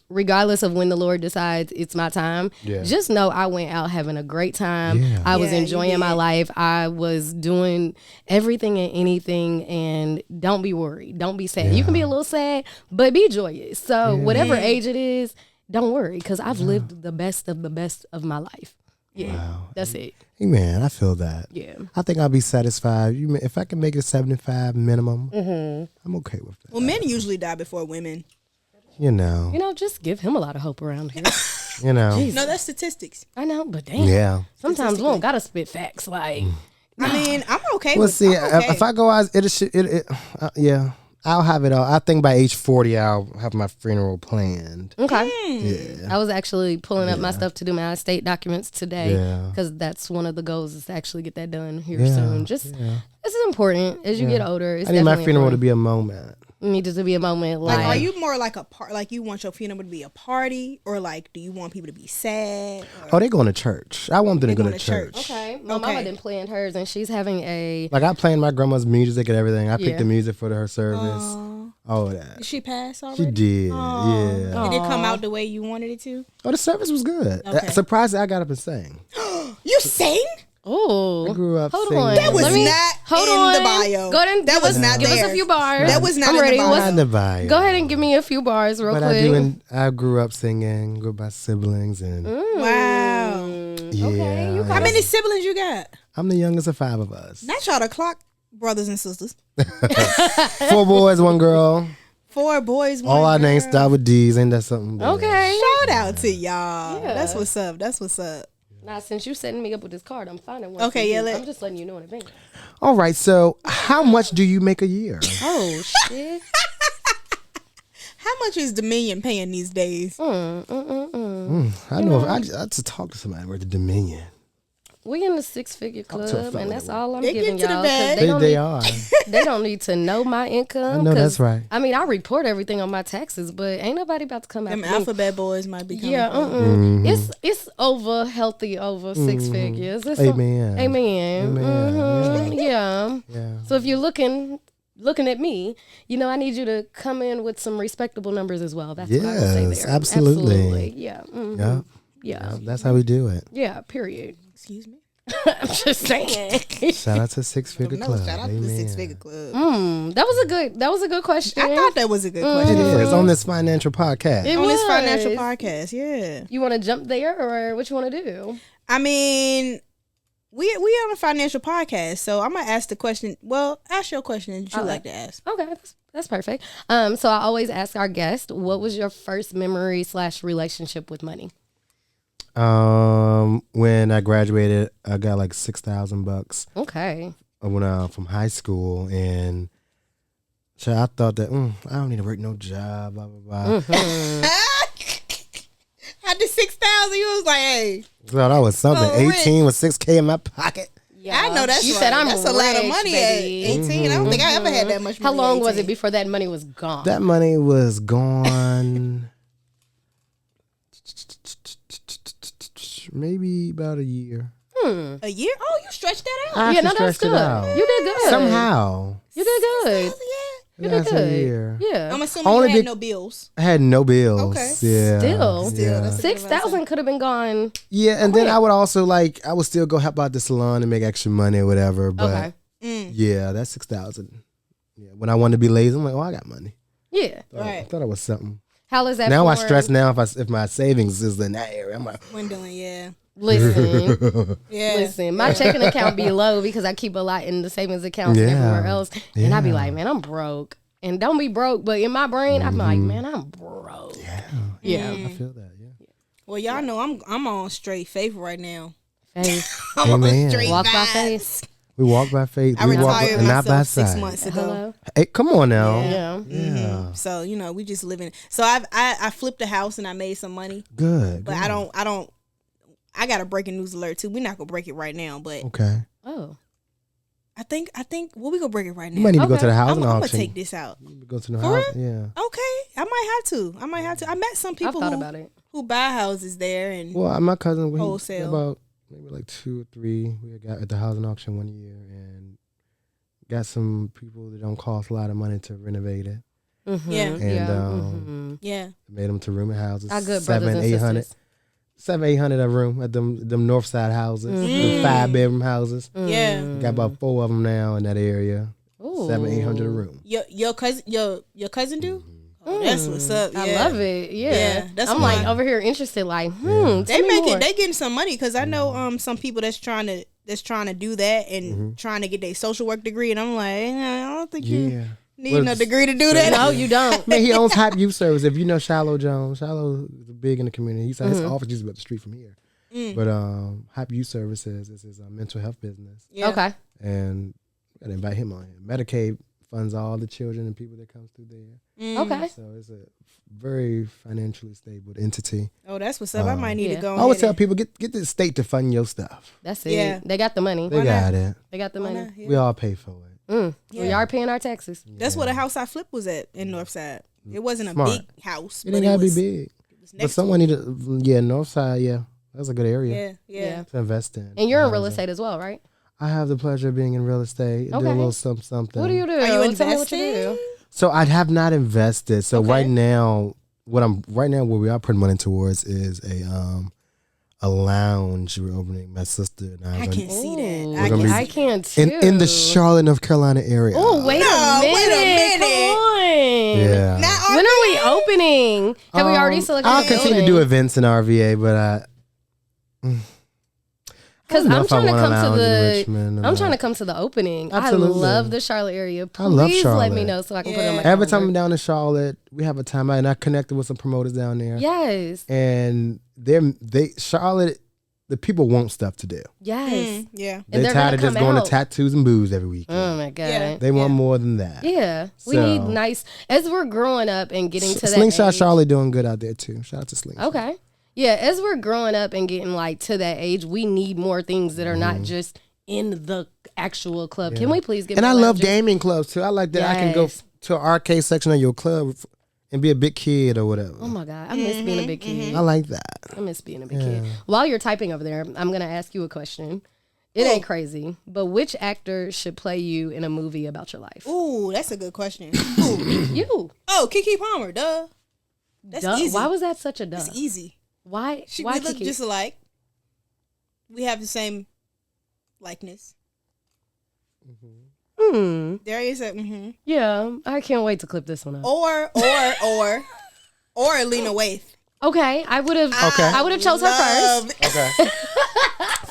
regardless of when the Lord decides it's my time. Yeah. Just know I went out having a great time. Yeah. I was Yeah, you enjoying my did. life. I was doing everything and anything, and don't be worried. Don't be sad. You can be a little sad, but be joyous. So whatever age it is, don't worry, because I've lived the best of my life. Yeah, that's it. Hey, man, I feel that. Yeah. I think I'll be satisfied. If I can make it 75 minimum, I'm okay with that. Well, men usually die before women. You know. You know, just give him a lot of hope around here. You know. No, that's statistics. I know, but damn. Yeah. Sometimes we don't gotta spit facts. Like, I mean, I'm okay Well, with see, I'm okay. if I go out, yeah, I'll have it all. I think by age 40, I'll have my funeral planned. okay. Yeah. I was actually pulling up my stuff to do my estate documents today Yeah. because that's one of the goals is to actually get that done here Yeah, soon. Just this is important as you get older. It's I need my definitely funeral to important. be a moment. It needs to be a moment Like, like, are you more like a part? Like, you want your funeral to be a party, or like, do you want people to be sad? Or- Oh, they going to church. I want them to go going to to church. church. okay. My Okay. mama didn't plan hers, and she's having a Like I playing my grandma's music and everything. I picked Yeah. the music for her service. All of that. Did she pass already? She did. Aw. Yeah. Did it come out the way you wanted it to? Oh, the service was good. Okay. Surprised I got up and sang. You sang? oh. I grew up Hold singing. on. That was Let me- not hold in on. the bio. Go ahead and That give was us, not give us there. a few bars. That was not I'm in the ready. bio. What's- Not in the bio. Go ahead and give me a few bars real But quick. I grew up singing with my siblings and Wow. yeah. Okay, you How many siblings you got? I'm the youngest of 5 of us. Not y'all to clock, brothers and sisters. 4 boys, 1 girl. 4 boys, 1 All our girl. names start with D's. Ain't that something? boy? Okay. Shout out to y'all. Yeah. That's what's up. That's what's up. Now, since you setting me up with this card, I'm finding one. Okay, for you. yeah, let- I'm just letting you know in advance. All right. So, how much do you make a year? Oh shit! How much is Dominion paying these days? I know. I just talk to somebody with the Dominion. We in the 6-figure to a club, fella and that's that all I'm They giving get to the y'all. 'Cause bag. They don't They need, are. they don't need to know my income. I know 'cause, that's right. I mean, I report everything on my taxes, but ain't nobody about to come Them after me. alphabet boys might be coming. Yeah, from. it's over healthy over 6 figures. It's Amen. Amen. Amen. Yeah. Yeah. So if you're looking at me, I need you to come in with some respectable numbers as well. That's what I would say Yes, there. absolutely. Yeah. Yeah. Yeah. That's how we do it. Yeah. Period. Excuse me. I'm just saying. Shout out to 6-figure No, club. shout out to the Amen. 6-figure club. That was a good question. I thought that was a good It question. is on this financial podcast. It On this was. financial podcast, yeah. You want to jump there, or what you want to do? I mean, we on a financial podcast, so I'm gonna ask the question. Well, ask your question that you like to ask. Okay, that's perfect. So I always ask our guest, what was your first memory / relationship with money? When I graduated, I got like $6,000 Okay. when from high school, and so I thought that I don't need to work no job, blah blah blah. At the 6,000, you was like, "Hey, So that was something. So rich. 18 with $6K in my pocket. Yeah. I know that's you right. said I'm that's a lot of rich, money baby. at 18. I don't think I ever had that much money. How long at was it 18. before that money was gone? That money was gone. Maybe about a year. A year? Oh, you stretched that out. I yeah, no, actually that's stretched good. it out. You did good. Somehow. You did good. Yeah. You did That's a good. year. Yeah. I'm assuming Only you had be- no bills. I had no bills. Okay. Yeah. Still, Yeah. that's a- 6,000 could have been gone. Yeah, and then I would also I would still go help out the salon and make extra money or whatever. But Okay. yeah, that's 6,000. Yeah, when I wanted to be lazy, I'm like, oh, I got money. Yeah. I Right. thought it was something. How is that? Now I for- stress now if my savings is in that area. I'm like, Dwindling, yeah. Listen, Yeah. listen. My checking account be low because I keep a lot in the savings accounts and Yeah. everywhere else, and I be Yeah. like, man, I'm broke. And don't be broke, but in my brain, I'm like, man, I'm broke. Yeah. I feel that. Yeah. Well, y'all know I'm on straight faith right now. Faith. I'm on Amen. straight Walk by vibes. faith. We walk by faith. I we walk retired by, not by myself 6 sight. months ago. Hello. Hey, come on now. Yeah. Yeah. So, we just living. So I flipped a house and I made some money, Good. but good. I got a breaking news alert too. We're not gonna break it right now, but Okay. Oh. I think we gonna break it right now. You might need to go Okay. to the I'm housing gonna auction. take this out. Go to the For house. Yeah. Okay, I might have to. I met some I've people thought about it. who buy houses there, and Well, my cousin, Wholesale. about maybe like 2 or 3. We got at the housing auction one year and got some people that don't cost a lot of money to renovate it. Mm-hmm. Yeah. And Yeah. made them to rooming houses. Our good brothers and 700-800. sisters. 700-800 a room at them north side houses, the 5-bedroom houses. Yeah. Got about 4 of them now in that area. Ooh. 700-800 a room. Your cousin do? Oh, that's what's up. Yeah. I love it. Yeah, that's I'm why- like over here interested. Like, They tell me more. they getting some money because I know some people that's trying to do that and trying to get their social work degree, and I'm like, I don't think you need no degree to do that. No, you don't. Man, he owns Hype Youth Service. If you know Shiloh Jones, Shiloh is big in the community. His office is about the street from here. But Hype Youth Services is his mental health business. Yeah. Okay. And I gotta invite him on here. Medicaid funds all the children and people that comes through there. Okay. So it's a very financially stable entity. Oh, that's what's up. I might need to go. I always tell ahead people, get the state to fund your stuff. That's it. Yeah. They got the money. They got it. They got the money. and- yeah. We all pay for it. We are paying our taxes. That's where the house I flipped was at in Northside. It wasn't a Smart. big house, It but ain't it gotta be was, big. was But next to someone need to, north side, that's a good area yeah. to invest in. And you're in real estate as well, right? I have the pleasure of being in real estate. Do a Okay. little something. What do you do? Are you Tell me what you investing? do. So I have not invested. So Okay. right now, what we are putting money towards is a lounge we're opening. My sister and I. I can see that. Ooh, I gonna can be- I see can too. in the Charlotte, North Carolina area. Oh, wait No, a minute. Come on. Yeah. Now, When are we opening? Have we already selected I'll the continue to do events in RVA, but Because I don't know I'm if I trying to want a come to lounge in the. Richmond or I'm trying to not. come to the opening. Absolutely. I love the Charlotte area. Please I love let me Charlotte. know so I can put it on my Every time I'm calendar. down in Charlotte, we have a time out, and I connected with some promoters down there. Yes. And Charlotte, the people want stuff to do. Yes. yeah. And They're they're tired of gonna just come going out. to tattoos and booze every weekend. Oh my god. Yeah. They want more than that. Yeah, we So- need nice. As we're growing up and getting to that Slingshot age, Charlotte doing good out there too. Shout out to Slingshot. Okay. Yeah, as we're growing up and getting like to that age, we need more things that are not just in the actual club. Can we please get And more I love lounges? gaming clubs too. I like that I can go Yes. to an arcade section of your club and be a big kid or whatever. Oh my god, I miss being a big kid. I like that. I miss being a big kid. While you're typing over there, I'm gonna ask you a question. It ain't crazy, but which actor should play you in a movie about your life? Ooh, that's a good question. Ooh. You. Oh, Keke Palmer, duh. That's Duh. easy. Why was that such a duh? That's easy. Why? We Why look Kiki? just alike. We have the same likeness. Darian said, Yeah, I can't wait to clip this one up. or Lena Waithe. Okay, I would have. Okay. I would have chose her first. Okay.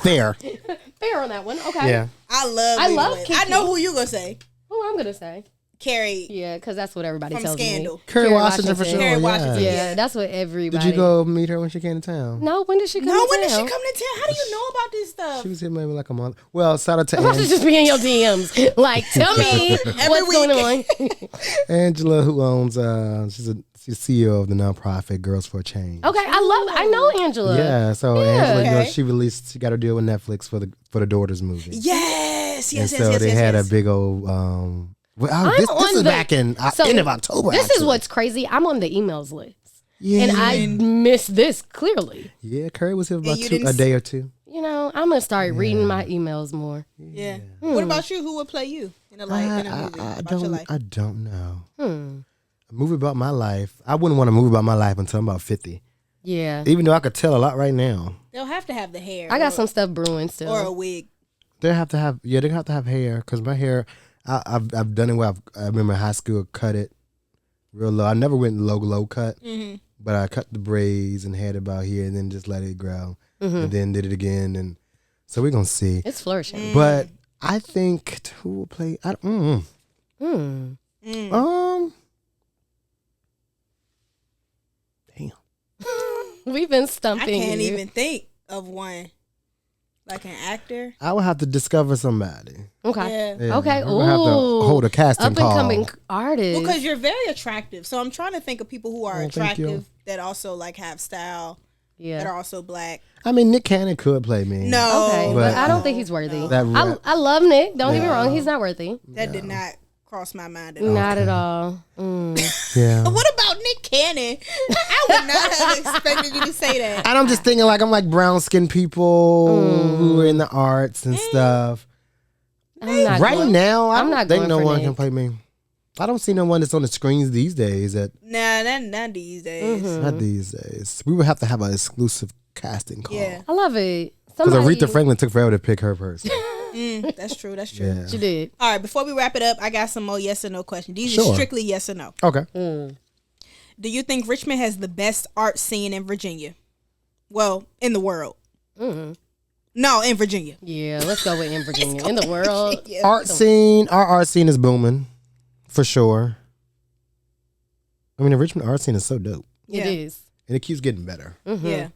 Fair. Fair on that one. Okay. Yeah. I I Lena love Waithe. Keke. I know who you gonna say. Who I'm gonna say? Carrie Yeah, because that's what everybody from tells Scandal. me. Kerry Washington for sure. Kerry yeah. Washington. Yeah, that's what everybody. Did you go meet her when she came to town? No, when did she come? No, to when did she town? come to town? How do you know about this stuff? She was here maybe like a month. Well, shout out to Why should just be in your DMs? Like, tell me what's going on. Angela, who owns she's CEO of the nonprofit Girls for a Change. Okay, I know Angela. Yeah, so Yeah. Angela, Okay. she got a deal with Netflix for the Daughters movie. Yes, And yes, so yes, they yes, had yes. a big old this on is the- back in So, end of October. This is actually. what's crazy. I'm on the emails list, yeah. and I missed this clearly. Yeah, Curry was here about you didn't a day or two. You know, I'm gonna start reading my emails more. Yeah. What about you? Who would play you in a movie about your life? I don't know. A movie about my life. I wouldn't want a movie about my life until I'm about 50. Yeah, Even though I could tell a lot right now. They'll have to have the hair. I got or- some stuff brewing still. or a wig. They have to have hair because my hair. I've done it where I remember in high school cut it real low. I never went low cut, but I cut the braids and had it about here and then just let it grow and then did it again and so we're gonna see. It's flourishing. But I think who will play? Damn. We've been I stumping. can't you. even think of one. Like an actor. I will have to discover somebody. Okay. Yeah, Okay. I'm gonna have to Ooh. hold a casting Up and call. coming artist. Because you're very attractive. So I'm trying to think of people who are Oh, thank you. attractive that also like have style, that yeah. are also black. I mean, Nick Cannon could play me. No. Okay, But- but I don't think he's worthy. That I, rap- I love Nick. Don't get me wrong. He's not worthy. That did not cross my mind at all. Not at all. Yeah. But what about Nick canon. I would not have expected you to say that. And I'm just thinking like I'm like brown skinned people who are in the arts and stuff. I'm not Right going- now, I I'm don't not think going no for one Nick. can play me. I don't see no one that's on the screens these days. Nah, not these days. Not these days. We would have to have an exclusive casting call. Yeah. I love it. Because Somebody, Aretha Franklin took forever to pick her person. That's true. That's true. Yeah. She did. All right, before we wrap it up, I got some more yes or no questions. These Sure. are strictly yes or no. Okay. Do you think Richmond has the best art scene in Virginia? Well, in the world. No, in Virginia. Yeah, let's go with in Virginia. In the world. Art scene. Our art scene is booming. For sure. I mean, the Richmond art scene is so dope. Yeah. It is. And it keeps getting better. Yeah.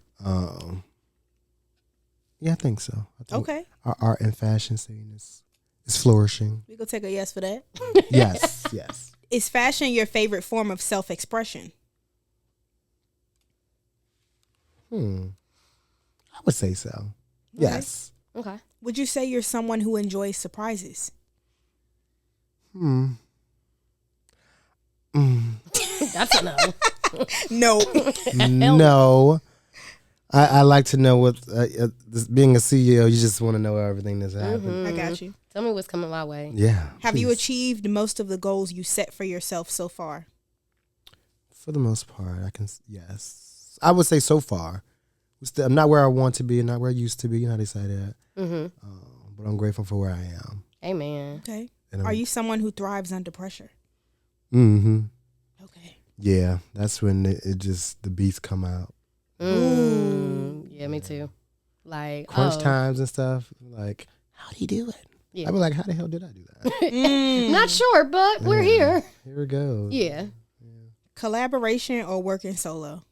Yeah, I think so. I think Okay. Our art and fashion scene is flourishing. We gonna take a yes for that. Yes, yes. Is fashion your favorite form of self-expression? I would say so. Yes. Okay. Would you say you're someone who enjoys surprises? That's a no. No. No. I like to know what, being a CEO, you just want to know everything that's happening. I got you. Tell me what's coming my way. Yeah. Have you please. achieved most of the goals you set for yourself so far? For the most part, yes. I would say so far. I'm not where I want to be and not where I used to be. You know how they say that. But I'm grateful for where I am. Amen. Okay. And Are you someone who thrives under pressure? Mm-hmm. Okay. Yeah. That's when it just, the beats come out. Yeah, me too. Like Crunch times and stuff. Like, how do you do it? Yeah. I'd be like, how the hell did I do that? Not sure, but we're here. Here we go. Yeah. Collaboration or working solo?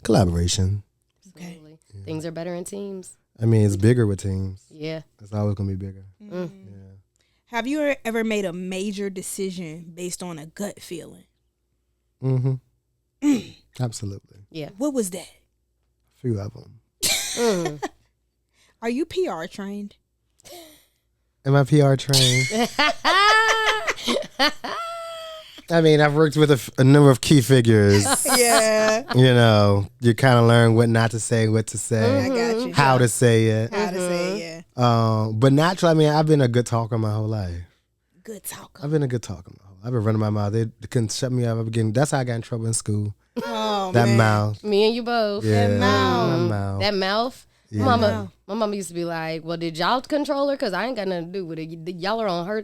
Collaboration. Absolutely. Things are better in teams. I mean, it's bigger with teams. Yeah. It's always going to be bigger. Yeah. Have you ever made a major decision based on a gut feeling? Mm-hmm. Absolutely. Yeah. What was that? A few of them. Are you PR trained? Am I PR trained? I mean, I've worked with a number of key figures. Yeah. You know, you kind of learn what not to say, what to say, I got you. how to say it. How to say it, yeah. But naturally, I mean, I've been a good talker my whole life. Good talker. I've been a good talker my whole life. I've been running my mouth. They couldn't shut me up. That's how I got in trouble in school. Oh, That man. mouth. Me and you both. Yeah, mouth. my mouth. That mouth. Yeah. My mama used to be like, well, did y'all control her? Because I ain't got nothing to do with it. Y'all are on her.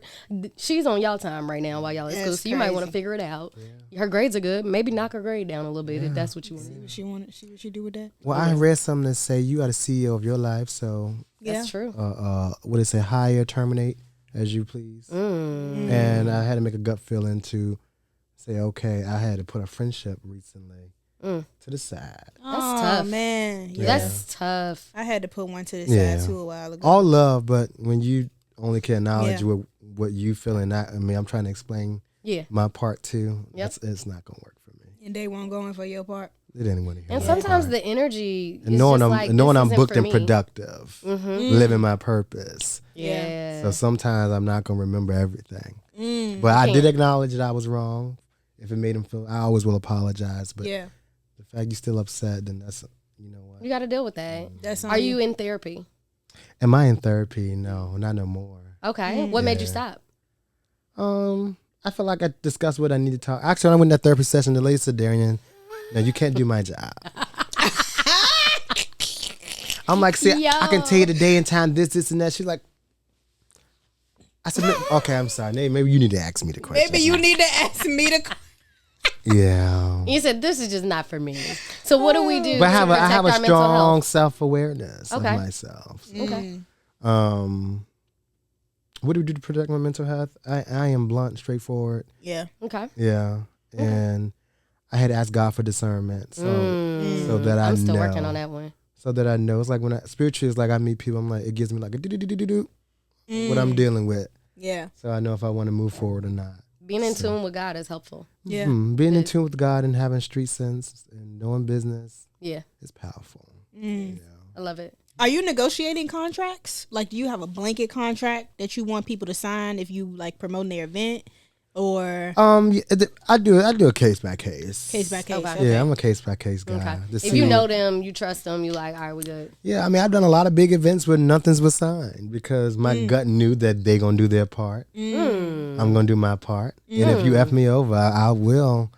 She's on y'all time right now while y'all at school. That's So you might want to crazy. figure it out. Her grades are good. Maybe knock her grade down a little bit if that's what you want to do. See what you do with that? Well, I read something that say you are the CEO of your life. So, That's true. what it say? Hire, terminate as you please. And I had to make a gut feeling to say, okay, I had to put a friendship recently to the side. That's tough. Man. Yeah. That's tough. I had to put one to the Yeah. side too a while ago. All love, but when you only can acknowledge Yeah. what you feel and not, I mean, I'm trying to explain Yeah. my part too. Yep. It's not gonna work for me. And they won't go in for your part. They didn't want to hear And my sometimes part. the energy and is knowing just I'm like, knowing this I'm isn't booked for and me. productive, living my purpose. Yeah. So sometimes I'm not gonna remember everything. But I did acknowledge that I was wrong. If it made him feel, I always will apologize. But Yeah. the fact you're still upset, then that's, you know what. You got to deal with that. That's on Are you in therapy? Am I in therapy? No, not no more. Okay. What made you stop? I feel like I discussed what I need to talk. Actually, when I went to that therapy session, the lady said, Darrian, no, you can't do my job. I'm like, see, I can tell you the day and time, this, and that. She's like, I said, okay, I'm sorry. Maybe you need to ask me the question. Maybe you need to ask me to. Yeah. You said this is just not for me. So what do we do? But to I have protect a our mental strong health? self-awareness of Okay. myself. Okay. What do we do to protect my mental health? I am blunt, straightforward. Yeah. Okay. Yeah. And I had to ask God for discernment. So that I I'm still know. working on that one. So that I know. It's like when spiritually, it's like I meet people, I'm like, it gives me like a do what I'm dealing with. Yeah. So I know if I want to move forward or not. Being in tune with God is helpful. Yeah. Being in tune with God and having street sense and knowing business Yeah. is powerful. I love it. Are you negotiating contracts? Like, do you have a blanket contract that you want people to sign if you like promoting their event? or I do a case by case. case by case? Okay. Yeah, I'm a case by case guy. Okay. To If see- you know them, you trust them, you like, all right, we good. Yeah, I mean, I've done a lot of big events where nothing's was signed because my gut knew that they gonna do their part. I'm gonna do my part, and if you F me over, I will.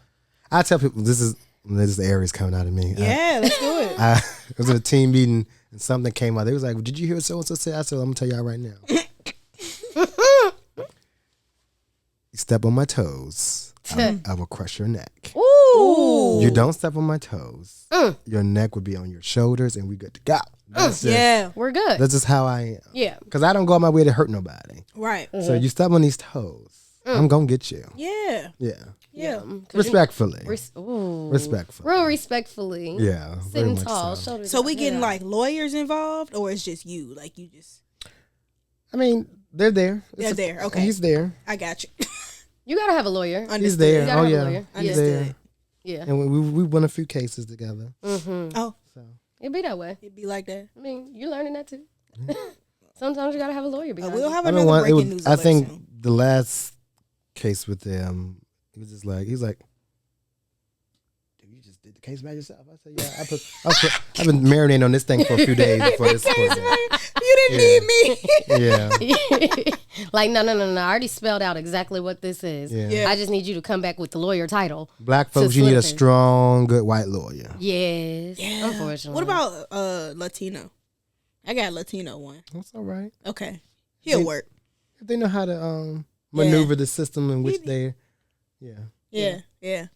I tell people this is the Aries coming out of me. Yeah, let's do it. I was at a team meeting and something came out. They was like, "Did you hear so and so say?" I said, "I'm gonna tell y'all right now. You step on my toes, I will crush your neck. Ooh. You don't step on my toes, your neck would be on your shoulders, and we good to go." That's just, Yeah, We're good. that's just how I am. Yeah. Because I don't go out my way to hurt nobody. right. So you step on these toes, I'm gonna get you. Yeah, Yeah, yeah. respectfully. Ooh. Respectfully. Real respectfully. Yeah, very Sitting much tall. so. Shoulders So up. we getting Yeah. like lawyers involved, or it's just you? Like you just I mean, they're there. They're there, okay. He's there. I got you. You gotta have a lawyer. He's Understood. there. You gotta Oh have a yeah, lawyer. he's Understood. there. Yeah. And we won a few cases together. Oh, So It'd be that way. it'd be like that. I mean, you're learning that too. Sometimes you gotta have a lawyer behind We'll you. have I another mean, one, breaking news. I alert think soon. the last case with them, he was just like, he's like, "Dude, you just did the case by yourself." I said, "Yeah, I've been marinating on this thing for a few days before this court date." You didn't need me. Yeah, Like, no. I already spelled out exactly what this is. yeah. Yeah. I just need you to come back with the lawyer title. Black folks, you need a Slipping. strong, good white lawyer. Yes. Yeah. Unfortunately. What about Latino? I got a Latino one. That's all right. Okay, he'll They- work. If they know how to maneuver the system in which they, Yeah, Yeah.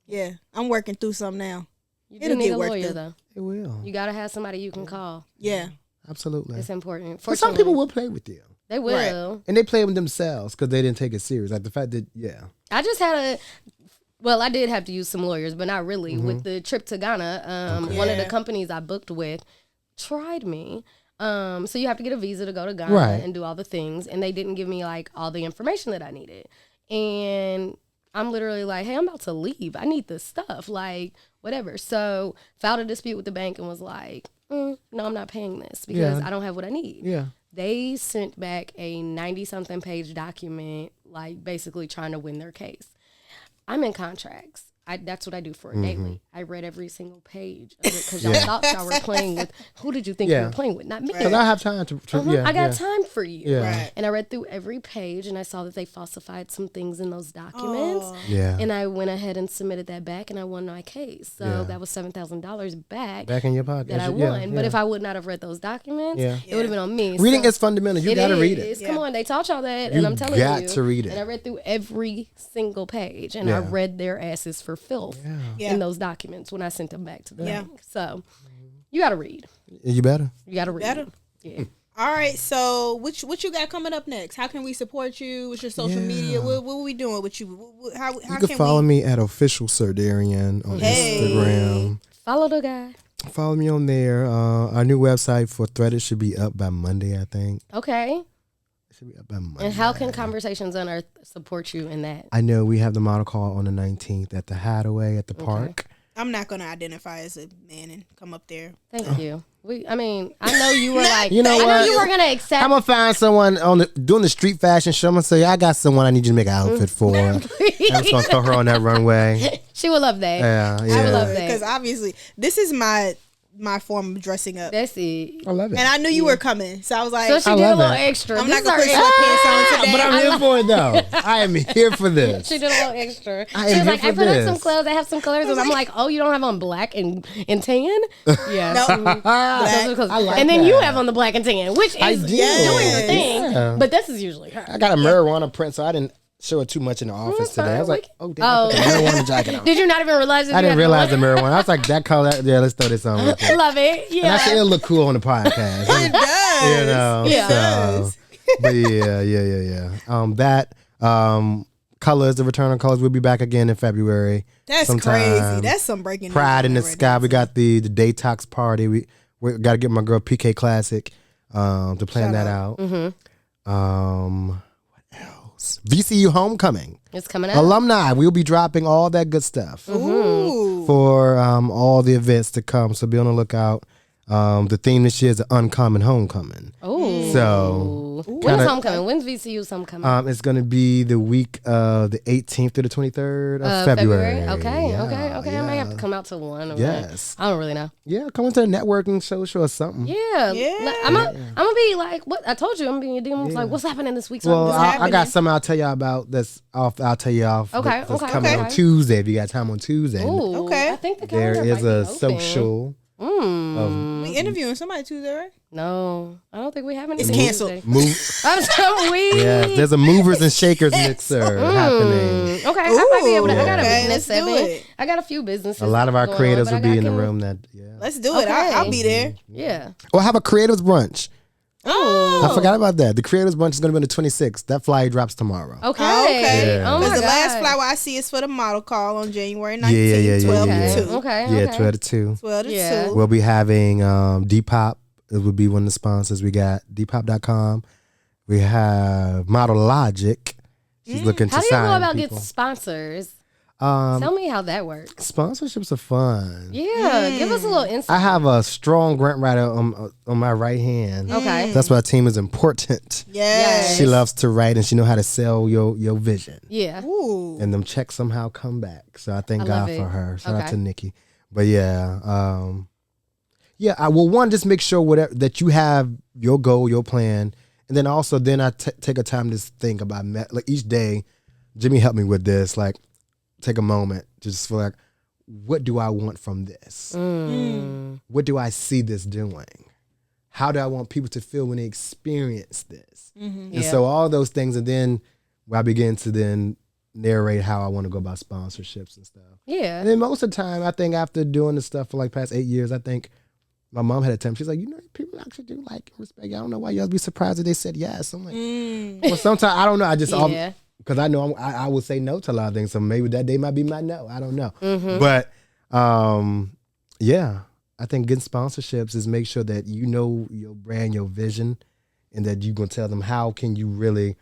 yeah. I'm working through some now. You do It'll need get a worked lawyer through. though. it will. You gotta have somebody you can call. Yeah, Absolutely. It's important. But some people Fortunately, will play with you. they will. And they play with themselves because they didn't take it serious. Like the fact that, I just had I did have to use some lawyers, but not really. Mm-hmm. With the trip to Ghana, one of the Yeah. companies I booked with tried me. So you have to get a visa to go to Ghana Right. and do all the things, and they didn't give me like all the information that I needed. And I'm literally like, "Hey, I'm about to leave. I need this stuff, like whatever." So filed a dispute with the bank and was like, "No, I'm not paying this because Yeah. I don't have what I need." yeah. They sent back a 90-something page document, like basically trying to win their case. I'm in contracts. That's what I do for a daily. I read every single page of it because y'all thought y'all were playing with. Who did you think you Yeah. were playing with? Not me. Because I have time to I got time for you. Yeah. right. And I read through every page and I saw that they falsified some things in those documents. Oh. Yeah. And I went ahead and submitted that back and I won my case. So Yeah. that was $7,000 back Back in your pocket. that I Yeah, won. But yeah. if I would not have read those documents, Yeah. it would have been on me. Reading So- is fundamental. You got to read it. Come on, they taught y'all that, You and I'm telling got you. to read it. And I read through every single page, and I Yeah. read their asses for filth Yeah. in those documents when I sent them back to the Yeah. bank. So you got to read. You better. You got to read. Better. Yeah. All right, so what you got coming up next? How can we support you? What's your social media? What are we doing with you? How You can can follow we? me at official Sir Darrian on Hey. Instagram. Follow the guy. Follow me on there. Our new website for Threaded should be up by Monday, I think. Okay. It should be up by Monday. And how can Conversations Unearthed support you in that? I know we have the model call on the 19th at the Hideaway at the park. I'm not gonna identify as a man and come up there. Thank you. I know you were like, You know I know what? you were going to accept. I'm gonna find someone doing the street fashion show. I'm gonna say I got someone I need you to make an outfit for. I'm just gonna throw her on that runway. She would love that. Yeah, I would yeah. love that. Because obviously this is my form of dressing up, That's it. I love it. and I knew you were coming, so I was like, So she I did a love little it. extra. I'm This not is gonna our put sweatpants on today. but I'm here for it though. I am here for this. She did a little extra. I She am was here like, I for put on some this. clothes. I have some colors. And I'm like, oh, you don't have on black and tan? Yeah. No. Those are the clothes. I like and then you that. have on the black and tan, which is I do. doing Yes. her thing. Yeah. But this is usually her. I got a marijuana print, so I didn't show it too much in the office today. I was like, oh, damn, I put the marijuana jacket on. Did you not even realize that I you didn't had realize the on? marijuana. I was like, that color, yeah, let's throw this on. Real quick. I love it. And I said Yeah. it'll look cool on the podcast. it does. You know, Yeah. so, but yeah. Colors, the return of colors. We'll be back again in February. That's sometime. crazy. That's some breaking news. Pride in the right Sky. there. We got the detox party. We got to get my girl PK Classic to plan that out. What else? VCU Homecoming. It's coming out. Alumni. We'll be dropping all that good stuff Ooh. for all the events to come. So be on the lookout. The theme this year is an uncommon homecoming. Oh. So when is homecoming? When's VCU's homecoming? It's going to be the week of the 18th through the 23rd of February. Okay. Yeah, I may have to come out to one. Yes. I don't really know. Yeah, come into a networking social or something. Yeah. I'm gonna be like, what I told you. I'm gonna be in DMs like, what's happening this week? Well, I got something I'll tell y'all about. I'll tell you off. Okay. Coming on Tuesday. If you got time on Tuesday. Ooh, Okay. I think the There calendar is might a be open. social. We interviewing somebody Tuesday, right? No, I don't think we have any. It's canceled. I'm so weak. Yeah, there's a movers and shakers mixer happening. Okay, I might be able to. I got a Okay, business let's do seven. it. I got a few businesses. A lot of our going on, creatives but will I be in the can- room. Let's do it. Okay. I'll be there. Yeah. Or have a creatives brunch. Oh, I forgot about that. The creatives brunch is going to be on the 26th. That flyer drops tomorrow. Okay. okay. Yeah. Oh my Because the last God. flower I see is for the model call on January 19th, 12 yeah. to 2. Okay. Yeah, 12 to 2. 12 to Yeah. 2. We'll be having Depop. It will be one of the sponsors. We got Depop.com. We have Model Logic. She's looking to How do you sign go about people. getting sponsors? Tell me how that works. Sponsorships are fun. Yeah, give us a little insight. I have a strong grant writer on my right hand. Okay. That's why our team is important. Yes. She loves to write and she know how to sell your vision. Yeah. Ooh. And them checks somehow come back. So I thank I God love it. for her. Shout out Okay. to Nikki. But yeah, I will one just make sure whatever that you have your goal, your plan, and then also I take a time to think about like each day. Jimmy helped me with this. Like, take a moment to just feel like, what do I want from this? What do I see this doing? How do I want people to feel when they experience this? And so all those things, and then I begin to then narrate how I want to go about sponsorships and stuff. Yeah. And then most of the time, I think after doing this stuff for like past 8 years, I think my mom had a time. She's like, people actually do like respect. I don't know why y'all be surprised that they said yes. I'm like, well, sometimes I don't know. I just Yeah. because I know I would say no to a lot of things. So maybe that day might be my no. I don't know. But yeah, I think getting sponsorships is make sure that you know your brand, your vision, and that you gonna tell them how can you really.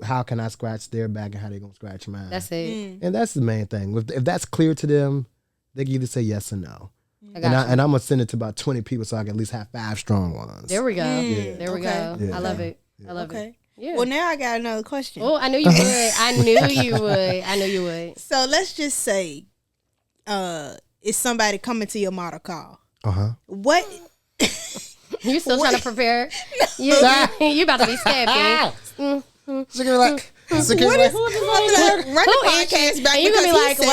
How can I scratch their back and how they gonna scratch mine? That's it. And that's the main thing. If that's clear to them, they can either say yes or no. I And, got you. I'm gonna send it to about 20 people so I can at least have 5 strong ones. There we go. There we Okay. go. Yeah. I love it. I love Okay. it. Yeah. Well, now I got another question. Oh, I knew you would. I knew you would. I knew you would. So let's just say, is somebody coming to your model call? What? You still trying to prepare? You about to be stabbed. So you're like, Run the podcast back. And you gonna be because he like, said-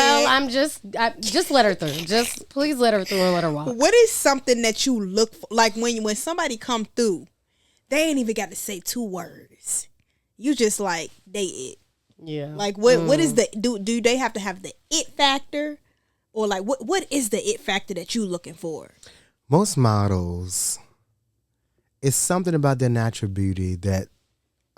well, just let her through. Just please let her through and let her walk. What is something that you look for? Like when somebody come through, they ain't even got to say 2 words. You just like they it. Yeah. Like what is the do they have to have the it factor, or like what is the it factor that you looking for? most models, it's something about their natural beauty that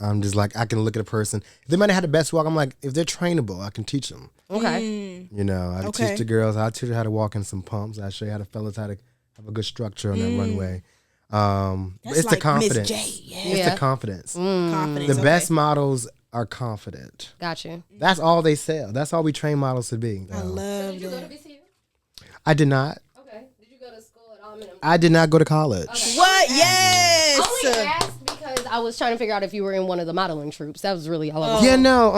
I'm just like, I can look at a person. If they might not have the best walk, I'm like, if they're trainable, I can teach them. Okay. You know, I Okay. teach the girls. I teach you how to walk in some pumps. I show you how the fellas how to have a good structure on that runway. That's it's like the confidence. Miss J. Yeah. It's Yeah. the confidence. Confidence. The best models are confident. Got you. That's all they sell. That's all we train models to be. I love that. VCU? I did not. Okay. Did you go to school at all? I did not go to college. What? Yes. Only asked because I was trying to figure out if you were in one of the modeling troops. That was really all I was. Yeah, no,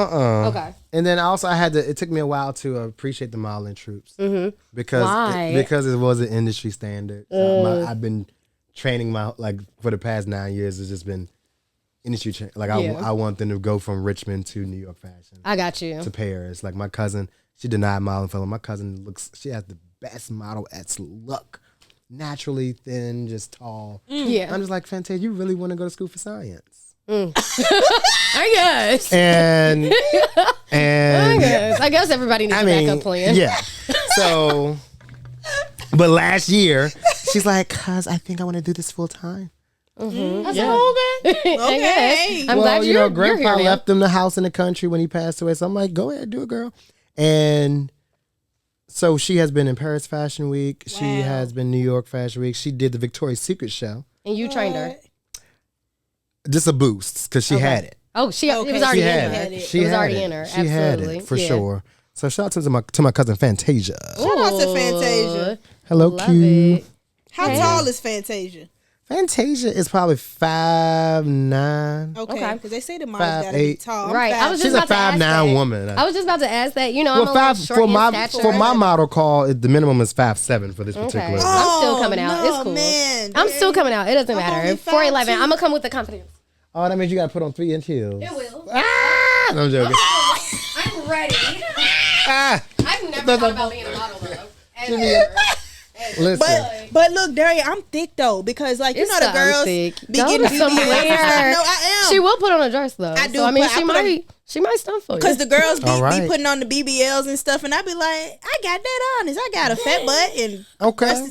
Okay. And then also I had to. It took me a while to appreciate the modeling troops because Why? because it was an industry standard. I've been training for the past 9 years. It's just been industry. Like Yeah. I want them to go from Richmond to New York fashion I got you. to Paris. Like my cousin, she denied modeling fellow. My cousin she has the best model-esque look. Naturally thin, just tall. Yeah. I'm just like, Fantasia, you really want to go to school for science? I guess. And I guess everybody needs a backup plan. yeah. So, but last year, she's like, cuz I think I want to do this full time. I said, I guess. I'm glad you're Grandpa here now. left them the house in the country when he passed away. So I'm like, go ahead, do it, girl. And so she has been in Paris Fashion Week. She has been New York Fashion Week. She did the Victoria's Secret show. And you trained her. Just a boost because she had it. Oh, it was She already in had her. it. She It was had already it. in her. She Absolutely. had it for Yeah. sure. So shout out to my cousin Fantasia. Shout out to Fantasia. Hello, Love Q. it. How tall is Fantasia? Fantasia is probably 5'9". Okay, because they say the models gotta be tall. Right. I was just She's a about to ask 5'9" that. woman. I was just about to ask that. You know, I'm a Well, little short in stature. for my model call, the minimum is 5'7" for this particular. I'm still coming out. No, It's cool. Man, I'm still coming out. It doesn't matter. only 4'11". 5'2". I'm gonna come with the confidence. Oh, that means you got to put on 3-inch heels. It will. Ah! No, I'm joking. I'm ready. Ah! I've never thought about being a model though. Ever. Listen. But look, Darrian, I'm thick though because like you It's know the girls thick. be Go getting to somewhere. BBLs and stuff. No, I am. She will put on a dress though. I do, So, I mean, but I she might stunt for you. Because the girls All right. be putting on the BBLs and stuff, and I be like, I got that honest. I got a fat butt and Okay.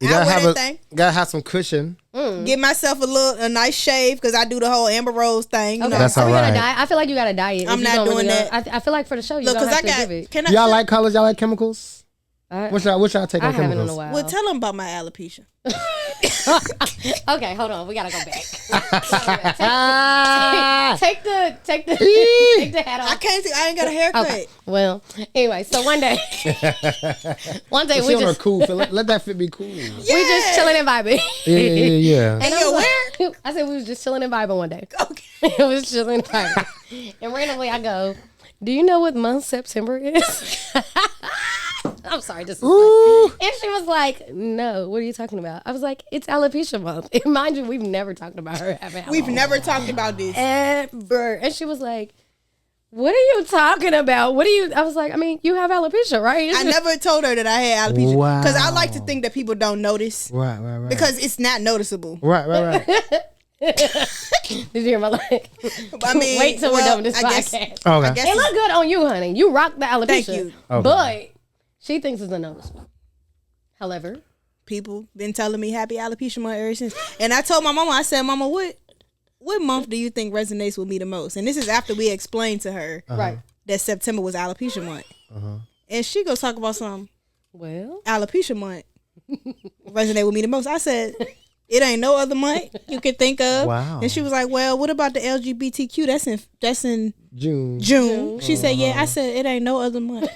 You I wear that thing. gotta have some cushion. Give myself a nice shave because I do the whole Amber Rose thing. You Okay. know? That's Are all we gonna right. diet? I feel like you gotta diet. I'm if you not don't doing really that. I feel like for the show you Look, don't because have I to got. give it. Can I? Y'all like colors? Y'all like chemicals? What y'all take I on haven't in a chemicals? while. Well, tell them about my alopecia. Okay, hold on. We gotta go back. Ah! Take the hat off. I can't. I ain't got a haircut. Okay. Well, anyway, so one day She we on her just cool. Let that fit be cool. we just chilling and vibing. Yeah. And I you're was where? like- I said we was just chilling and vibing one day. Okay. It was chilling and vibing. And randomly I go, do you know what month September is? I'm sorry, just Ooh. and she was like, no, what are you talking about? I was like, it's alopecia month. And mind you, we've never talked about her having alopecia. We've never talked about this. Ever. And she was like, what are you talking about? I was like, I mean, you have alopecia, right? I never told her that I had alopecia Wow. because I like to think that people don't notice Right. because it's not noticeable. Right. Did you hear my like? I mean, Wait till we're done with this I guess- podcast. Okay. I guess It look good on you, honey. You rock the alopecia. Thank you. Okay. But she thinks it's unnoticeable. However, people been telling me happy alopecia month ever since. And I told my mama, I said, Mama, what month do you think resonates with me the most? And this is after we explained to her right. that September was alopecia month. And she goes talk about some Well, alopecia month resonate with me the most. I said, it ain't no other month you can think of. Wow. And she was like, well, what about the LGBTQ? That's in June. She said, yeah. I said, it ain't no other month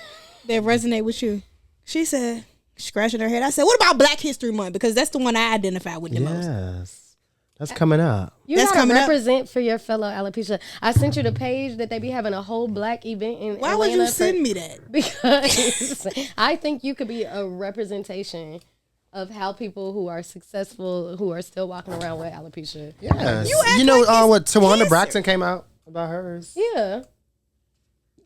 that resonate with you. She said, scratching her head. I said, what about Black History Month? Because that's the one I identify with the most. Yes. That's coming up. you That's gotta coming up. represent for your fellow alopecia. I sent you the page that they be having a whole Black event in Why Atlanta. would you send me that? Because I think you could be a representation of how people who are successful, who are still walking around with alopecia. Yes. act You know like it's what Tawanda cancer. Braxton came out about hers? Yeah.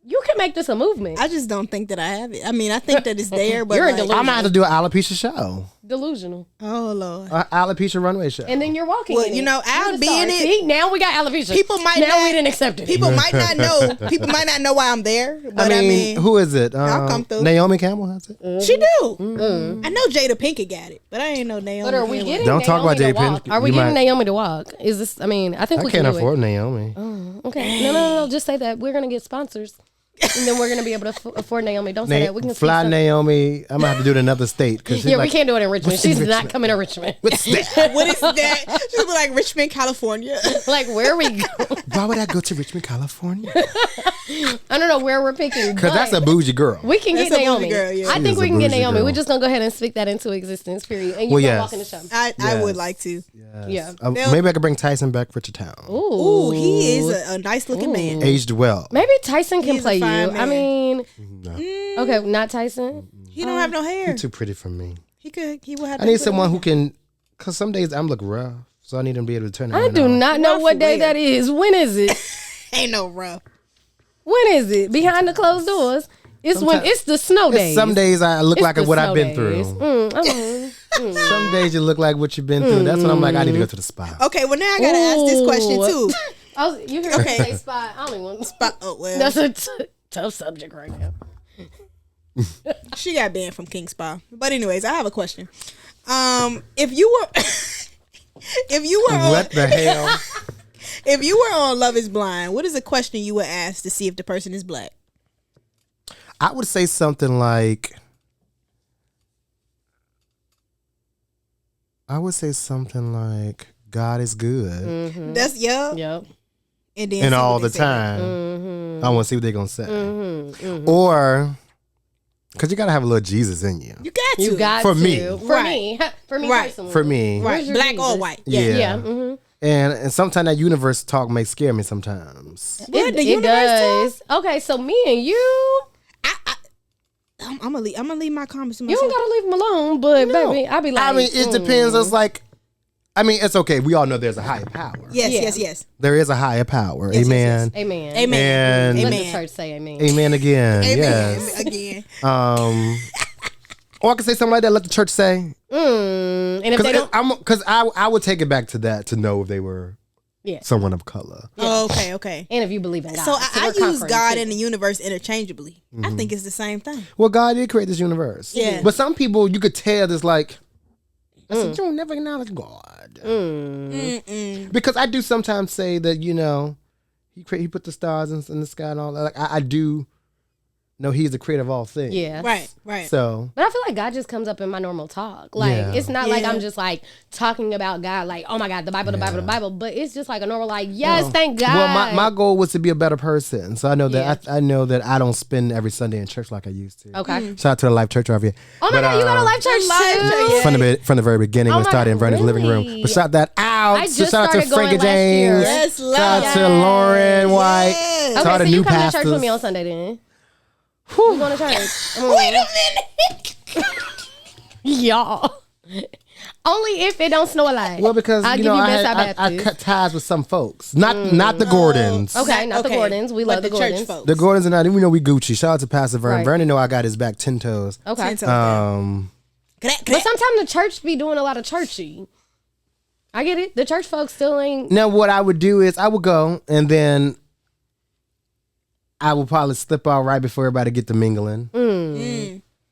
You can make this a movement. I just don't think that I have it. I mean, I think that it's there, but You're like, delusional. I'm gonna have to do an alopecia show, Delusional. oh Lord. alopecia runway show. And then you're walking Well, in you it. know, I'll You're the be in star. it. See, now we got alopecia. People might now not- we didn't accept it. People might not know. People might not know why I'm there, but I mean, who is it? I'll come through. Naomi Campbell has it. she do. I know Jada Pinkett got it, but I ain't know Naomi. But are we Campbell. getting Don't talk Naomi about Jay to walk? Pinkett. Are we You getting might- Naomi to walk? Is this? I mean, I think I we can't can do afford it. Naomi. Okay, no. Just say that we're gonna get sponsors, and then we're gonna be able to afford Naomi. Don't say that. We can Fly see some- Naomi. I'm gonna have to do it in another state because Yeah, we can't do it in Richmond. what's in She's not Richmond? coming to Richmond. What's that? What is that? She'll be like Richmond, California. Like where are we go? Why would I go to Richmond, California? I don't know where we're picking. Because that's a bougie girl. We can That's get a bougie Naomi. girl, yeah. I She think is we a can get bougie Naomi. girl. We're just gonna go ahead and speak that into existence. Period. And you Well, can yes. walk in the show. I Yes. would like to. Yeah. Maybe I could bring Tyson back for town. Ooh, he is a nice looking man. Aged well. Maybe Tyson can He's a play you. fine I man. mean, No. okay, not Tyson. He don't have no hair. Too pretty for me. He will have. I need someone who can, because some days I'm look rough, so I need to be able to turn it I do on. not know Rough what day where? that is. When is it? Ain't no rough. When is it? Behind the closed doors. It's when Sometimes- it's the snow days. Some days I look It's like the what snow I've been days. through. Some days you look like what you've been through. That's when I'm like, I need to go to the spa. Okay, well now I gotta ask this question Ooh. too. You hear Okay. me say spot? I only want spot. Oh well, That's a tough subject right now. she got banned from King Spa. But anyways, I have a question. If you were, if you were on, What the hell? if you were on Love Is Blind, what is a question you would ask to see if the person is black? I would say something like, God is good. That's Yep. and then And see all what the they say. time. I want to see what they're going to say. Or Because you got to have a little Jesus in you. You got to. You got For to. me. For me. For me Right. personally. For me. Right. Where's your Black or Jesus? white. Yeah. Yeah. Mm-hmm. And sometimes that universe talk may scare me sometimes. What, the It universe does. Okay, so me and you, I'm gonna leave my comments to you myself. don't gotta leave them alone, but No. baby, I be like, I mean, it depends. It's like, I mean, it's okay. We all know there's a higher power. Yes, Yeah. yes. There is a higher power. Yes, yes, Amen. Amen. Amen. And Let Amen. the church say amen. Amen again. Amen. Yes. Again. Or I can say something like that. Let the church say. And if they don't, Because I would take it back to that to know if they were yeah. someone of color. Oh, okay. And if you believe in God. So we're I use conquering God too. and the universe interchangeably. I think it's the same thing. Well, God did create this universe. Yeah. But some people, you could tell there's like, I said, you don't never acknowledge God. Because I do sometimes say that, he put the stars in the sky and all that. Like, I do know he's the creator of all things. Yeah. Right. So, But I feel like God just comes up in my normal talk. Like, Yeah. it's not like Yeah. I'm just like talking about God, like, oh my God, the Bible. But it's just like a normal, like, yes, thank God. well, my goal was to be a better person. So I know that I know that I don't spend every Sunday in church like I used to. Okay. Shout out to the Life Church over here. Oh my God, you got a life church too? From the very beginning, Oh when it my started in God, Vernon's living room. really? But shout that out. I So just shout out to started going Frankie last year. James. Yes, Shout out love. to Lauren White. Yes. To all Okay, the so new you come to pastors. church with me on Sunday then. You going to church? Wait a minute. Y'all. Only if it don't snow a lot. Well, because I'll you give know you I, Best had, I Baptist. cut ties with some folks, not the Gordons. Okay, not the Gordons. We love the church Gordons. folks. The Gordons and I, we know we Gucci. Shout out to Pastor Vernon. Right. Vernon know I got his back 10 toes. Okay. But But sometimes the church be doing a lot of churchy. I get it. The church folks still ain't. Now, what I would do is I would go and then I would probably slip out right before everybody get to mingling.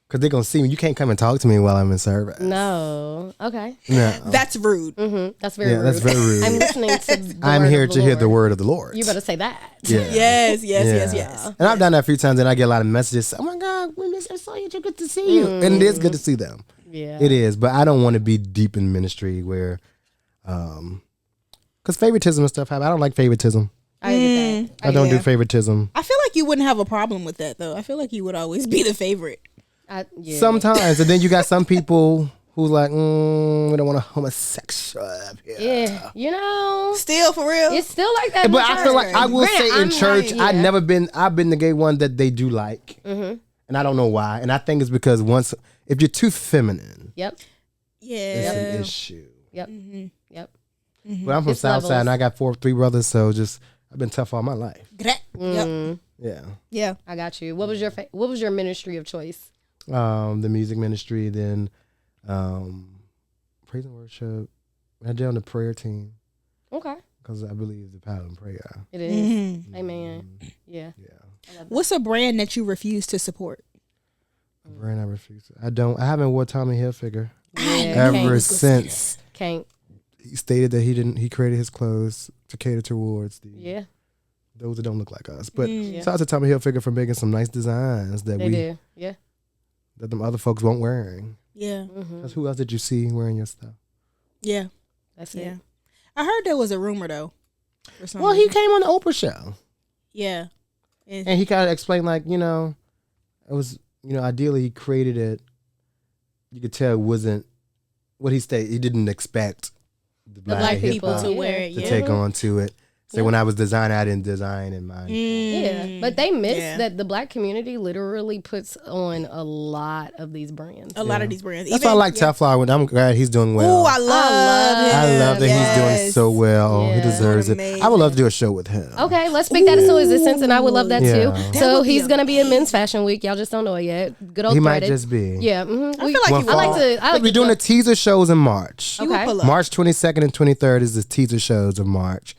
Because they're going to see me. You can't come and talk to me while I'm in service. No. Okay. No. That's rude. That's very rude. That's very rude. I'm listening to the I'm word here of to hear the Lord. word of the Lord. You better say that. Yeah. Yes. And I've done that a few times and I get a lot of messages. Oh my God, we miss I saw you. It's good to see you. And it is good to see them. Yeah. It is. But I don't want to be deep in ministry where, because favoritism and stuff happen. I don't like favoritism. I get that. I don't do Yeah. favoritism. I feel like you wouldn't have a problem with that though. I feel like you would always be the favorite. Yeah. Sometimes. And then you got some people who's like, we don't want a homosexual up here. Yeah. You know, Still for real. it's still like that. in But the I feel like church. I will Granted, say in I'm church, like, I've been the gay one that they do like. And I don't know why. And I think it's because if you're too feminine, Yep. it's Yeah. an issue. Yep. Yep. But I'm from It's Southside levels. and I got three brothers, so I've been tough all my life. Yep. Yeah. I got you. What was your ministry of choice? The music ministry, then praise and worship. I did on the prayer team Okay. because I believe the power in prayer. It is. Amen. Yeah. What's a brand that you refuse to support? A brand I refuse. I haven't wore Tommy Hilfiger Yeah. ever since Can't. he stated that he created his clothes to cater towards those that don't look like us. But shout out to Tommy Hilfiger for making some nice designs that They do. Yeah. that them other folks weren't wearing. Yeah. Because who else did you see wearing your stuff? Yeah. That's Yeah. it. I heard there was a rumor though. For some Well, he reason. came on the Oprah show. Yeah. And he kind of explained, like, it was, ideally he created it. You could tell it wasn't what he stated. He didn't expect the black people hip-hop to wear it. to Yeah. take on to it. So when I was designing, I didn't design in mind. Yeah, but they miss Yeah. that the black community literally puts on a lot of these brands. A lot of these brands. That's why I like Teflon. And I'm glad he's doing well. Oh, I love him. I love that he's doing Yes. so well. He Yeah. deserves it. Amazing. I would love to do a show with him. Okay, let's speak that into existence, and I would love that Yeah. too. That So would be he's gonna be in Men's Fashion Week. Y'all just don't know it yet. Good old He might threaded. just be. Yeah, I feel like Well, he I like would. to. I like We're to doing the put- teaser shows in March. He would Okay. pull up. March 22nd and 23rd is the teaser shows of March.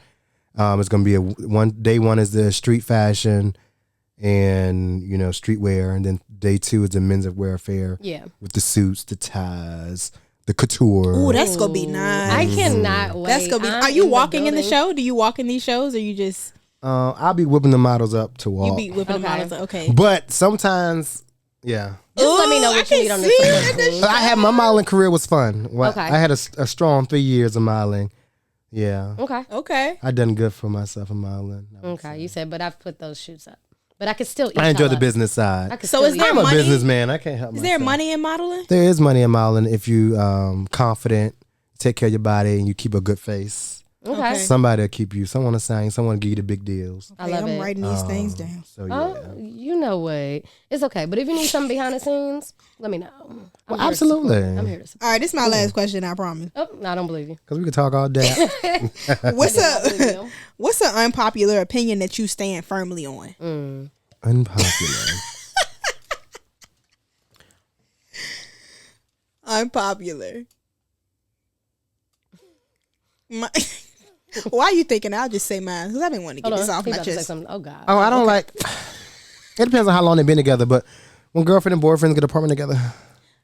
It's going to be day one is the street fashion and, streetwear. And then day two is the men's wear fair Yeah, with the suits, the ties, the couture. Ooh, that's gonna be nice. I cannot wait. That's gonna be. I'm Are you in walking in the building. show? Do you walk in these shows, or you just I'll be whipping the models up to walk. you be whipping the Okay. models? Okay. But sometimes, yeah. Just let me know Ooh, what I you need can on see this. it in support the team. I had my modeling career was fun. Well, Okay. I had a strong 3 years of modeling. Yeah. Okay. Okay. I done good for myself in modeling. Okay. You said, but I've put those shoots up. but I could still eat I enjoy the shallots. business side. I could So still is eat there I'm a money? businessman. I can't help Is myself. there money in modeling? There is money in modeling if you confident, take care of your body, and you keep a good face. Okay. Somebody will keep you. Someone will sign. Someone will give you the big deals. I love I'm it. writing these things down. So yeah. Oh, you know what? It's okay. But if you need something behind the scenes, let me know. I'm Well, here to support. absolutely. I'm here to support. All right, this is my last question. I promise. Oh, no, I don't believe you. Because we could talk all day. What's I believe a you. what's an unpopular opinion that you stand firmly on? Unpopular. Unpopular. Why are you thinking? I'll just say mine because I didn't want to get Hold this on. off He my about to say chest. something. Oh, God. Oh, I don't like. It depends on how long they've been together, but when girlfriend and boyfriend get an apartment together,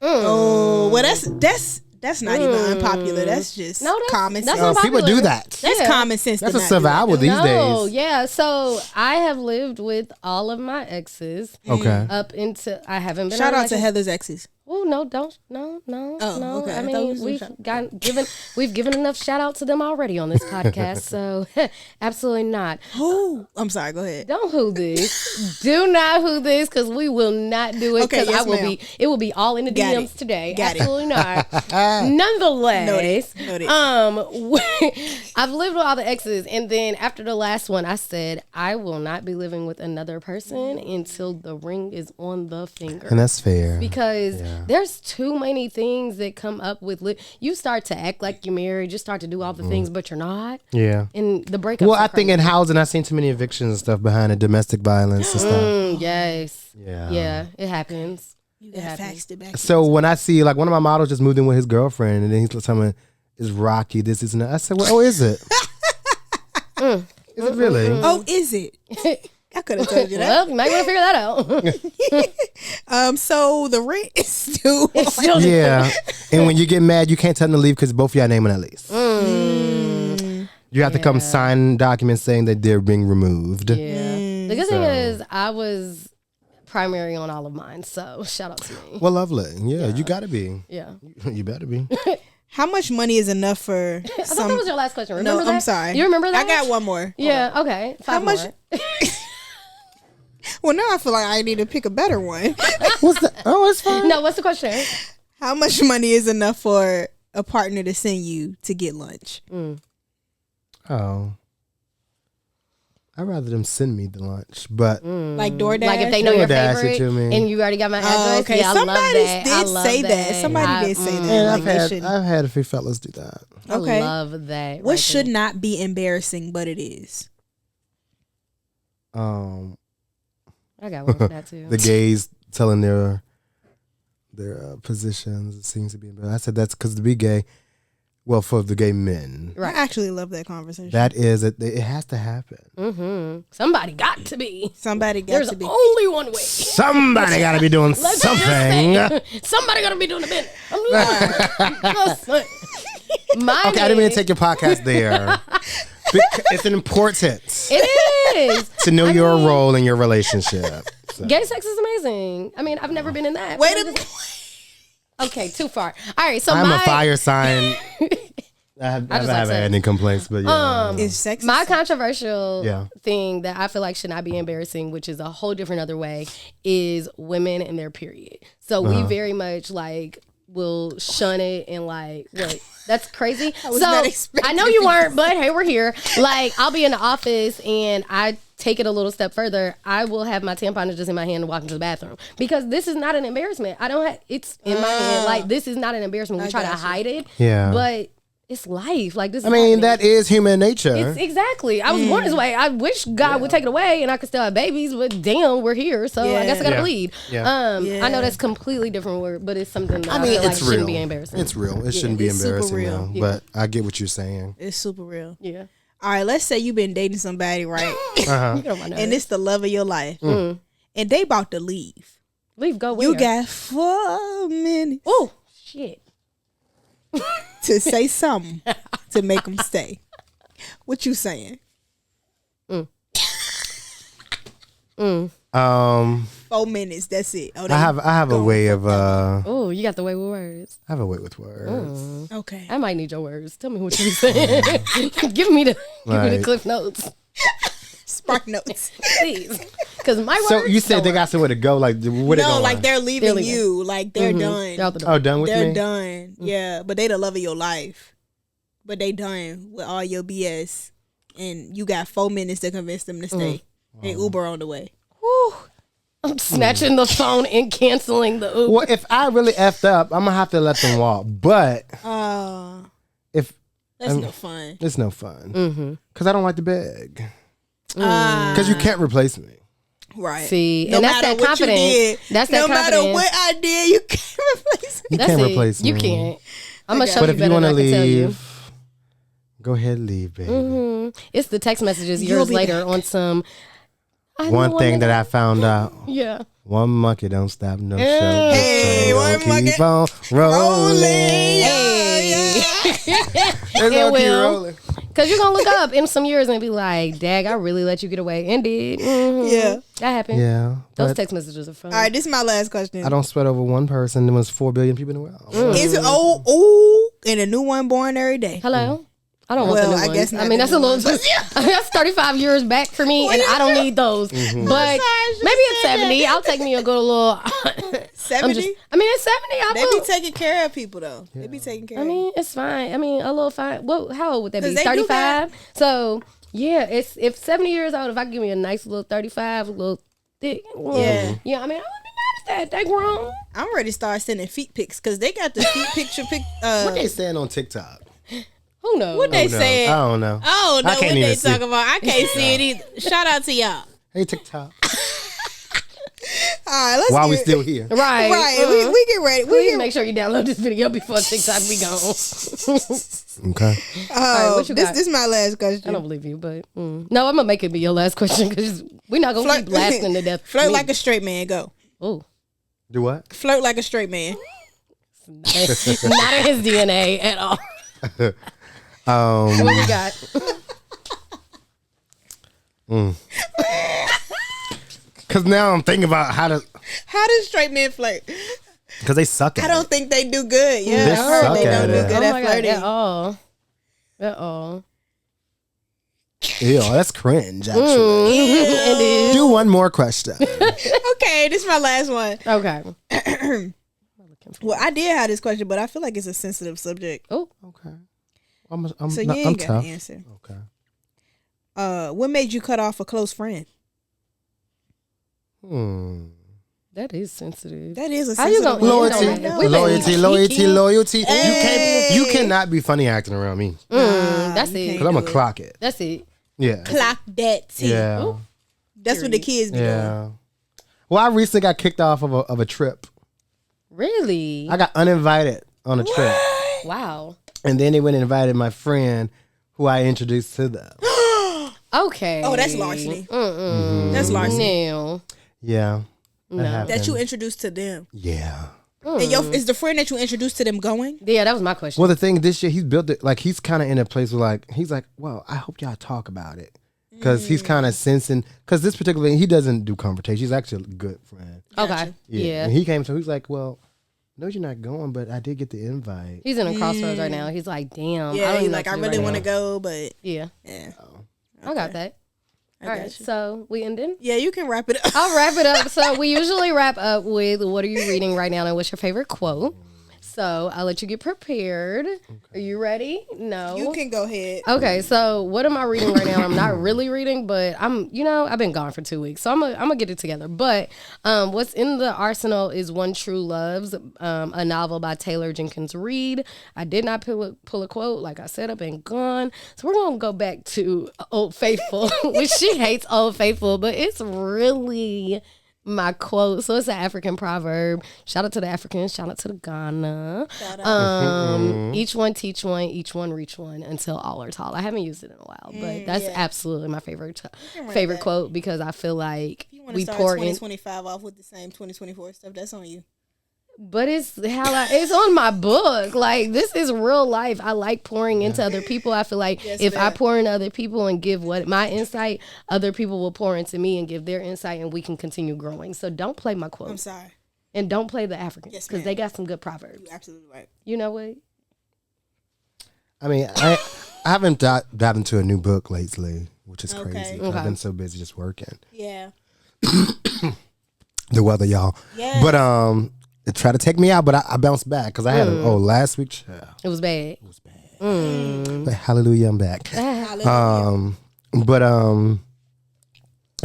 Oh, well, that's not even unpopular. That's just No, that's- common that's sense. unpopular. people do that. That's Yeah. common sense. That's to a not do that. survival these No, days. yeah. So I have lived with all of my exes Okay. up into I haven't been. Shout in a out to relationship- Heather's exes. Oh no! Don't no. Oh, okay. I I thought we was mean, gonna we've given enough shout out to them already on this podcast, so absolutely not. Who? I'm sorry. Go ahead. Don't who this. Do not who this because we will not do it Okay, because yes, I will ma'am. be. It will be all in the Got DMs it. today. Got it. Absolutely not. Nonetheless, Noted. I've lived with all the exes, and then after the last one, I said I will not be living with another person until the ring is on the finger. And that's fair. Because there's too many things that come up with you start to act like you're married, you start to do all the things, but you're not. Yeah. And the breakup. Well, I think in housing, I've seen too many evictions and stuff behind it, domestic violence and stuff. yes. Yeah. Yeah, it happens. You got faxed it back. So when I see, like, one of my models just moved in with his girlfriend, and then he's telling me, it's rocky, this, and that. I said, well, oh, is it? Is it really? Oh, is it? I could have told you that. Well, you might want to figure that out. So the rent is still. It's still Yeah. And when you get mad, you can't tell them to leave because both of y'all name on that lease. You have to come sign documents saying that they're being removed. Yeah. The good thing is I was primary on all of mine, so shout out to me. Well, lovely. Yeah, you got to be. Yeah. You better be. How much money is enough for I thought that was your last question. Remember No, that? I'm sorry. You remember that? I got one more. Yeah, okay. How Five much? more. Well, now I feel like I need to pick a better one. What's that? Oh, it's fine. No, what's the question? How much money is enough for a partner to send you to get lunch? Oh. I'd rather them send me the lunch, but Like DoorDash? Like if they know your DoorDash it favorite to me. and you already got my address. Oh, okay. Yeah, I love Somebody that. did I love say that. Somebody did say that. yeah, Like they should- I've had a few fellas do that. Okay. I love that. What right should there. not be embarrassing, but it is? I got one for that too. The gays telling their positions, it seems to be. But I said that's because to be gay, well, for the gay men, Right. I actually love that conversation. that is it has to happen. Somebody got to be. Somebody got There's to be. only one way. Somebody got to be doing Let's just something. say, somebody gotta be doing the business. I'm just saying. Mine Okay, I didn't mean to is- take your podcast there. It's important It is. to know your role in your relationship. So. Gay sex is amazing. I mean, I've never been in that. Wait but a I'm minute. just- Okay, too far. All right, so I'm my a fire sign. I just haven't like had sex. any complaints, but yeah. Is sex? my controversial Yeah. thing that I feel like should not be embarrassing, which is a whole different other way, is women and their period. So we very much like will shun it and like what. That's crazy. was not expecting I know you weren't, but hey, we're here. Like I'll be in the office and I take it a little step further. I will have my tampon just in my hand and walk into the bathroom because this is not an embarrassment. I don't have it's in my hand. Like this is not an embarrassment. We try to hide it. Yeah. But it's life. Like this. I mean, that is human nature. It's exactly. I was born this way. I wish God would take it away and I could still have babies, but damn, we're here. So I guess I gotta Yeah. bleed. Yeah. I know that's completely different word, but it's something that I, I mean, feel like it's shouldn't real. be embarrassing. It's real. It shouldn't be it's super embarrassing, real. though. Yeah. But I get what you're saying. It's super real. yeah. All right, let's say you've been dating somebody, right? You know my nerves. And it's the love of your life. And they about to leave. Leave, go where? You got 4 minutes Oh shit. to say something to make them stay. What you saying? 4 minutes. That's it. Oh, I have a way of Oh, you got the way with words. I have a way with words. Okay. I might need your words. Tell me what you saying. give me the Right. cliff notes, Spark notes. please. Because my words. So you said don't they work. got somewhere to go? Like where they No, going? like they're leaving leaving. you. Like they're done. They're out the door. Oh, done with They're me? done. Yeah, but they the love of your life. But they done with all your BS, and you got 4 minutes to convince them to stay. And Uber on the way. Whew. I'm snatching the phone and canceling the Uber. Well, if I really effed up, I'm gonna have to let them walk. But if That's no fun. it's no fun, because I don't like to beg. Ah. Because you can't replace me. Right. See, No and that's matter that what you confidence. did, That's that no confidence. matter what I did, you can't replace me. You That's can't it. replace me. You can't. I'm gonna Okay. show But you if better you than want I to can tell you. leave, go ahead, leave, baby. It's the text messages You'll years be later back. on some. One thing that I found out: Yeah. one monkey don't stop no show. Hey, This one train monkey gonna keep on rolling. Hey. It's It gonna keep will. rolling. Because you're going to look up in some years and be like, Dag, I really let you get away. And did. Yeah. That happened. Yeah, Those but text messages are fun. All right, this is my last question. I don't sweat over one person. There was 4 billion people in the world. Is it ooh, and a new one born every day? Hello? I don't want Well, the new I ones. guess not I mean, the that's a new little. ones. That's 35 years back for me, and I don't need those. But maybe it's 70. I'll take me a good little. 70? I mean, it's 70. I They will. be taking care of people though. They be taking care I of mean, it's fine. I mean, a little fine. What? How old would that be? 'Cause they do 35. So yeah, it's if 70 years old. If I give me a nice little 35, a little thick. Yeah. Yeah. I mean, I wouldn't be mad at that. They grown. I'm ready to start sending feet pics because they got the feet picture pic. What they saying on TikTok? Who knows? What they No, said? I don't know. Oh no, I what can't they even see. talking about? I can't see it either. Shout out to y'all. Hey, TikTok. All right, let's While we get, still here. Right. right. We get ready. Please make sure you download this video before TikTok be gone. Okay. right, what you this got? is my last I question. don't believe you, but no, I'm gonna make it be your last question because we're not gonna keep blasting to death. Flirt like a straight man. Go. Oh, Do what? Flirt like a straight man. not in his DNA at all. What we got? Because now I'm thinking about how to. How does straight men flirt? Because they suck at I don't it. think they do good. Yeah, They I heard suck they at don't do it. good Oh at my God, flirting. at all. At all. Ew, that's cringe, actually. It is. Do one more question. Okay, this is my last one. Okay. Well, I did have this question, but I feel like it's a sensitive subject. Oh, Okay. I'm, So no, you I'm ain't got tough. to answer. Okay. What made you cut off a close friend? that is sensitive. That is a How you sensitive gonna one. end on Loyalty, that? We been loyalty. geeking. Loyalty. Hey. You cannot be funny acting around me. That's you it. can't. Because I'm going do to it. clock it. That's it. Yeah. Clock that too. Yeah. That's what the kids be doing. Yeah. Well, I recently got kicked off of a trip. Really? I got uninvited on a trip. Wow. And then they went and invited my friend who I introduced to them. Okay. Oh, that's larceny. That's larceny. No. Yeah. No. happened. That you introduced to them. Yeah. And is the friend that you introduced to them going? Yeah, that was my question. Well, the thing this year, he's built it, like, he's kind of in a place where, like, he's like, well, I hope y'all talk about it. Because he's kind of sensing, because this particular, he doesn't do confrontation. He's actually a good friend. Okay. Yeah. And he came to, he's like, well, no, you're not going, but I did get the invite. He's in a crossroads right now. He's like, damn. Yeah, I don't he's even know like, what I to do really right want to now. go, but Yeah. yeah. I got that. All right. got you. So we ending? Yeah, you can wrap it up. I'll wrap it up. So we usually wrap up with what are you reading right now and what's your favorite quote? So I'll let you get prepared. Are you ready? No. You can go ahead. Okay, so what am I reading right now? I'm not really reading, but I've been gone for 2 weeks, so I'm gonna get it together. But what's in the arsenal is One True Loves, a novel by Taylor Jenkins Reid. I did not pull a quote, like I said, I've been gone, so we're gonna go back to Old Faithful, which she hates Old Faithful, but it's really my quote. So it's an African proverb. Shout out to the Africans. Shout out to the Ghana. Each one teach one. Each one reach one until all are tall. I haven't used it in a while, but that's absolutely my favorite quote because I feel like You want to we start pour in. 2025 off with the same 2024 stuff? That's on you. But it's it's on my book. Like, this is real life. I like pouring into other people. I feel like if I pour into other people and give what my insight, other people will pour into me and give their insight, and we can continue growing. So don't play my quotes. I'm sorry. And don't play the Africans Yes, because ma'am. they got some good proverbs. You're absolutely right. You know what? I mean, I haven't dived into a new book lately, which is crazy. Okay. I've been so busy just working. Yeah. the weather, y'all. Yeah. But it tried to take me out, but I bounced back because I had last week. It was bad. It was bad. But hallelujah, I'm back. Hallelujah. But I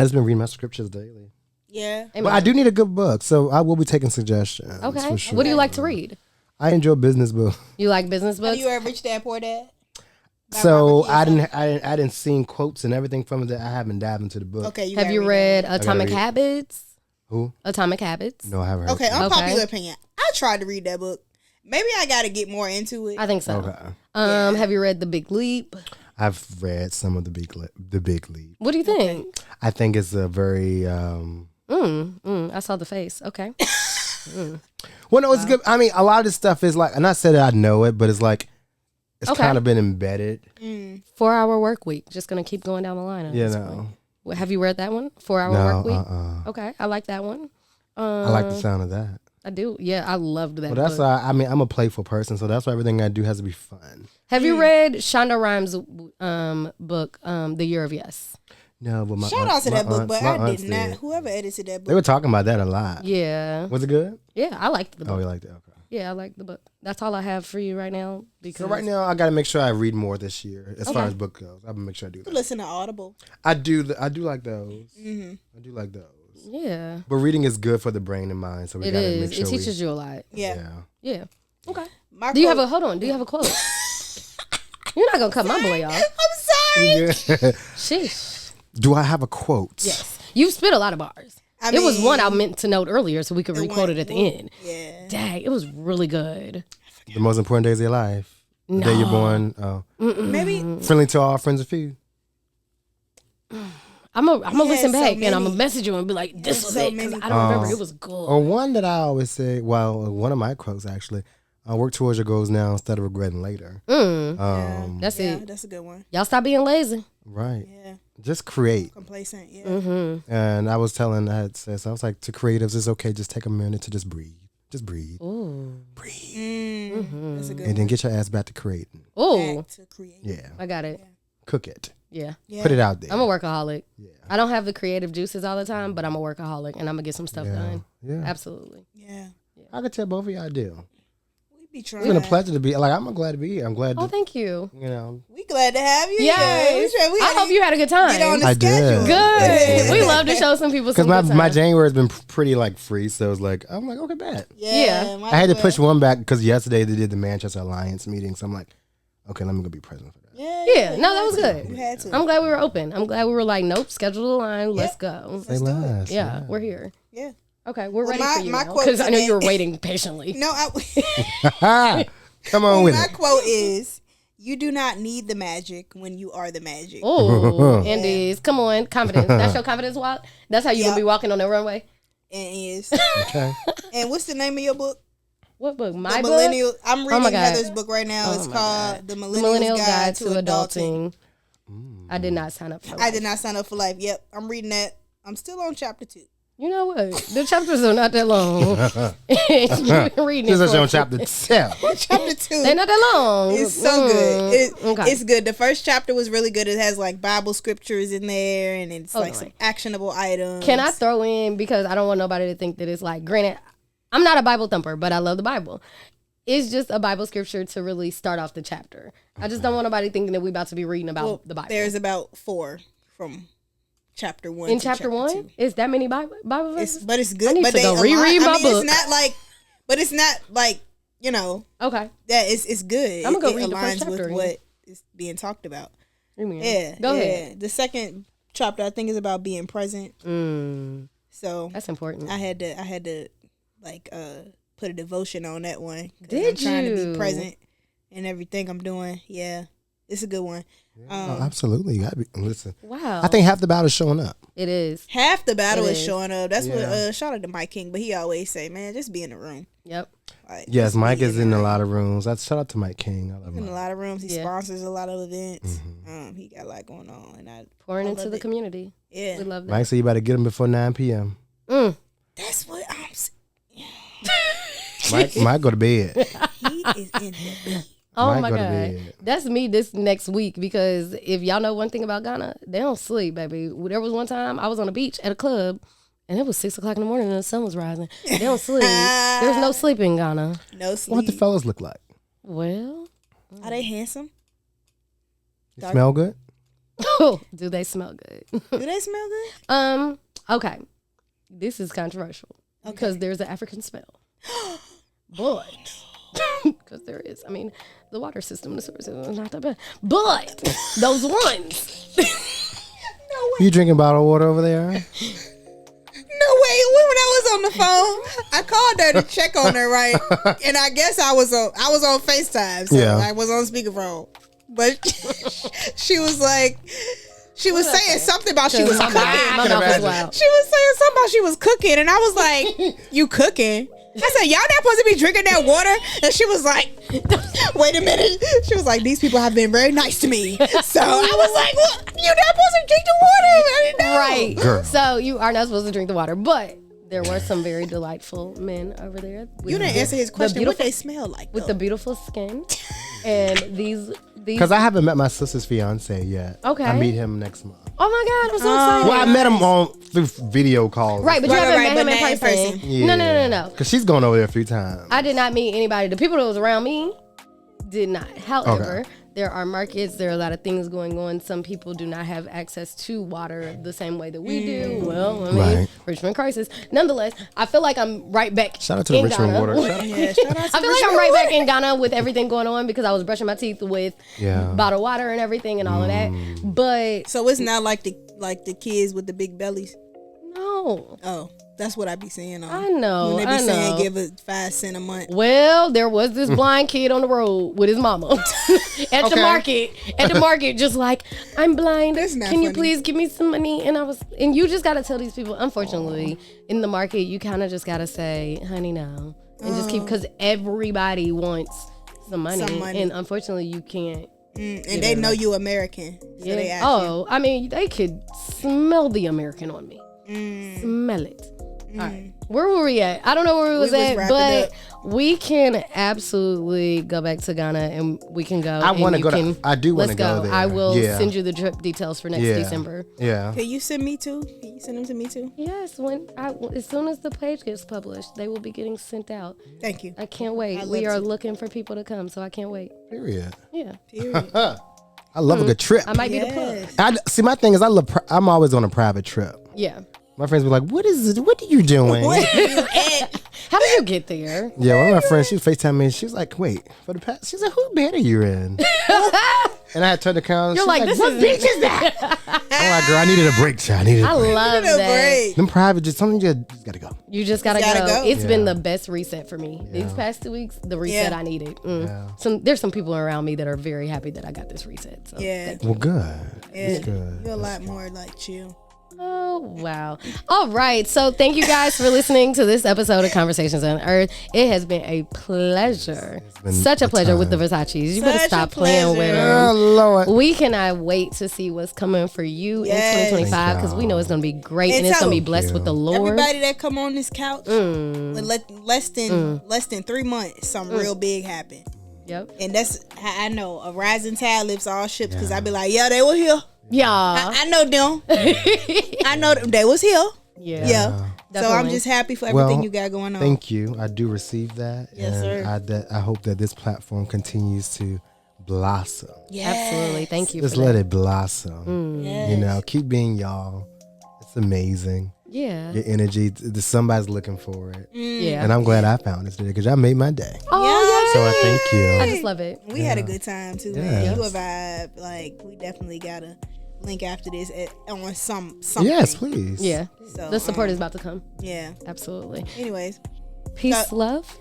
just been reading my scriptures daily. Yeah. But I do need a good book, so I will be taking suggestions. Okay. For sure. What do you like to read? I enjoy business books. You like business books? Have you read Rich Dad Poor Dad? So I didn't seen quotes and everything from it that I haven't dived into the book. Okay. Have you read gotta Atomic read it. Habits? Who? Atomic Habits. No, I haven't heard. Okay, of it. unpopular opinion. I tried to read that book. Maybe I got to get more into it. I think so. Okay. Have you read The Big Leap? I've read some of the Big Leap. What do you think? I think it's a very I saw the face. Okay. well, no, it's good. I mean, a lot of this stuff is like, and I said I know it, but it's like it's Okay. kind of been embedded. 4-hour work week. Just gonna keep going down the line. At You this know. point. Well, have you read that one? 4-hour No, work week. Okay, I like that one. I like the sound of that. I do. Yeah, I loved that. Well, that's book. why I mean I'm a playful person, so that's why everything I do has to be fun. Have you read Shonda Rhimes' book, The Year of Yes? No, but my Shout aunt- out to my that book, aunts- but my I aunts did not. Whoever edited that They were book. talking about that a lot. Yeah. Was it good? Yeah, I liked the book. Oh, you liked it. Okay. Yeah, I liked the book. That's all I have for you right now. Because So right now I got to make sure I read more this year as far Okay. as book goes. I'm gonna make sure I do that. Listen to Audible. I do. I do like those. I do like those. yeah, But reading is good for the brain and mind, so we it gotta is. make sure It teaches you a lot. Yeah. Yeah. Okay. My Do you have quote- a hold on? Do you have a quote? You're not gonna cut my boy off. I'm sorry. Yeah. Sheesh. Do I have a quote? Yes. You've spit a lot of bars. It was one I meant to note earlier so we could requote it at the end. Yeah. Dang, it was really good. The most important days of your life. The day you're born. Oh. Maybe. Friendly to all friends and few. I'm gonna had listen so back and I'm many. gonna message you and be like, "This was So it," because many. I don't remember. It was good. Or one that I always say, well, one of my quotes actually, work towards your goals now instead of regretting later. That's Yeah, it. that's a good one. Y'all stop being lazy. Right. Yeah. Just create. Complacent. Yeah. Mm-hmm. And I was telling, I was like, to creatives, it's okay. Just take a minute to just breathe. Just breathe. Ooh. Breathe. That's a good And then get your ass back to creating. Ooh. Back to create. Yeah. I got it. Cook it. Yeah. Yeah. Put it out there. I'm a workaholic. Yeah. I don't have the creative juices all the time, but I'm a workaholic and I'm gonna get some stuff Yeah. done. Yeah. Absolutely. Yeah. I could tell both of y'all do. We be It's trying. been a pleasure to be, like, I'm glad to be here. I'm glad Oh, to, thank you. you know. We glad to have you. Yes. Yeah. We I hope you had a good time. get on the I did. schedule. Good. We love to show some people some Because good my time. January has been pretty, like, free. So it's like, I'm like, okay, bet. Yeah. might I had to as push well. one back because yesterday they did the Manchester Alliance meeting. So I'm like, okay, let me go be present for that. Yeah, no, that was good. You had to. I'm glad we were open. I'm glad we were like, nope, schedule a line. Let's go. Say less. Yeah, we're here. Yeah. Okay, we're Well, ready my- for you my now quote because I know today- you were waiting patiently. No, Come on with my it. quote is, "You do not need the magic when you are the magic." Oh, Andy's, come on, confidence. That's your confidence walk. That's how you gonna Yeah. be walking on the runway. And is. Okay. And what's the name of your book? What book? The My book. Millennial. I'm my reading God. Heather's book right now. Oh It's my called God. The The Millennial Guide to Adulting. I did not sign up for. I did not sign up for life. Yep, I'm reading that. I'm still on chapter 2. You know what? The chapters are not that long. You've been reading This it is on for- chapter 10. Chapter 2. They're not that long. It's so good. Okay. It's good. The first chapter was really good. It has like Bible scriptures in there, and it's Hold like on. some actionable items. Can I throw in, because I don't want nobody to think that it's like, granted, I'm not a Bible thumper, but I love the Bible. It's just a Bible scripture to really start off the chapter. I just don't want nobody thinking that we're about to be reading about Well, the Bible. there's about 4 from chapter 1 in to chapter 1? 2. Is that many Bible verses? But it's I good. need But to they go align- reread my I mean, book. It's not like, but it's not like, you know, Okay. that it's good. I'ma go It read the first aligns chapter with again. what is being talked about. Amen. Yeah. Go yeah. ahead. The second chapter I think is about being present. So That's important. I had to like put a devotion on that one. 'Cause Did I'm trying to you? be present in everything I'm doing. Yeah. It's a good one. Oh, absolutely. You gotta be, listen. Wow. I think half the battle's showing up. it is. Half the battle It is is. showing up. That's what Yeah. shout out to Mike King, but he always say, man, just be in the room. Yep. Like, Yes, just be Mike is the in a room. lot of rooms. That's shout out to Mike King. I love In a Mike. lot of rooms. He Yeah. sponsors a lot of events. Mm-hmm. He got a lot going on, and I Pouring I into love the it. community. Yeah, We love that. Mike said you better get him before 9 p.m. that's what I'm. Mike go to bed. He is in the Oh Mike my go to God. bed. That's me this next week, because if y'all know one thing about Ghana, they don't sleep, baby. There was one time I was on the beach at a club And it was 6 o'clock in the morning and the sun was rising. They don't sleep. There's no sleep in Ghana. No sleep. What the fellas look like? Well, Are they handsome? They smell good? do they smell good? Do they smell good? Okay. This is controversial because there's an African smell. But, because there is. I mean, the water system, the sewer system is not that bad. But, those ones. You drinking bottled water over there? No way. When I was on the phone, I called her to check on her, right? And I guess I was on FaceTime, so I was on speakerphone. But she was like, she was saying something about she was cooking. My mouth is wild. She was saying something about she was cooking, and I was like, "You cooking?" I said, "Y'all not supposed to be drinking that water." And she was like, "Wait a minute." She was like, "These people have been very nice to me." So I was like, "Well, you're not supposed to drink the water." I didn't know. Right. Girl. So you are not supposed to drink the water, but there were some very delightful men over there. You didn't answer his question. What they smell like? With the beautiful skin, and these. Because I haven't met my sister's fiance yet. Okay. I meet him next month. Oh my God, I'm so excited. Well, I met him through video calls. Right, but you haven't met him but in not in person. person. Yeah. No. Because she's gone over there a few times. I did not meet anybody. The people that was around me did not. However, there are markets. There are a lot of things going on. Some people do not have access to water the same way that we do. Well, I mean, Right. Richmond crisis. Nonetheless, I feel like I'm right back. Shout out to the in Richmond Ghana. water. Yeah, shout out to I feel like I'm right back in Ghana with everything going on because I was brushing my teeth with bottled water and everything and all of that. But So it's not like the kids with the big bellies. no. Oh, that's what I be saying. I know, When they be I saying know. give it 5 cents a month. Well, there was this blind kid on the road with his mama at the market. At the market, just like, I'm blind. That's not Can you funny. please give me some money? And you just gotta tell these people. Unfortunately, in the market, you kind of just gotta say, "Honey, no," and just keep because everybody wants some money, and unfortunately, you can't. And they know you American. So they ask you. I mean, they could smell the American on me. Smell it. All right. Where were we at? I don't know where we was at, but we can absolutely go back to Ghana and we can go. I want to go. I do want Let's to go go. there. I will send you the trip details for next December. Yeah. Can you send me too? Can you send them to me too? Yes, as soon as the page gets published, they will be getting sent out. Thank you. I can't wait. We are looking for people to come, so I can't wait. Period. Yeah. Period. I love a good trip. I might be the plug. See, my thing is, I'm always on a private trip. Yeah. My friends be like, "What is it? What are you doing?" How did you get there? Yeah, one of my friends, she was FaceTiming me. She was like, "Wait, for the past," she's like, "Who bed are you in?" And I had turned the camera. You're like, this "What is bitch is that?" I'm like, "Girl, I needed a break, child. I needed a I break." love that. Them private, just something you just gotta go. You just gotta go. It's been the best reset for me. These past 2 weeks, the reset I needed. There's some people around me that are very happy that I got this reset. So thank you. Well, good. Yeah. It's good. You're a lot more like chill. Oh, wow. All right. So thank you guys for listening to this episode of Conversations on Earth. It has been a pleasure. Such a pleasure with the Versaces. You better stop playing with them. Oh, Lord. We cannot wait to see what's coming for you in 2025 because we know it's going to be great and it's going to be blessed with the Lord. Everybody that come on this couch, with less than 3 months, something real big happened. Yep. And that's how I know a rising tide lifts all ships because I be like, yeah, they were here. Yeah. I know them. I know them. They was here. Yeah. So I'm just happy for everything you got going on. Thank you. I do receive that. Yes, and sir. I hope that this platform continues to blossom. Yes. Absolutely. Thank you. Just for let that. it blossom. Yes. You know, keep being y'all. It's amazing. Yeah. Your energy, somebody's looking for it. Yeah. And I'm glad I found this today because y'all made my day. Oh, So I thank you. I just love it. We had a good time too, Yeah. man. Yes. You a vibe. Like, we definitely gotta link after this on something. Yes, please. Yeah. So, The support is about to come. Yeah. Absolutely. Anyways, Peace, love.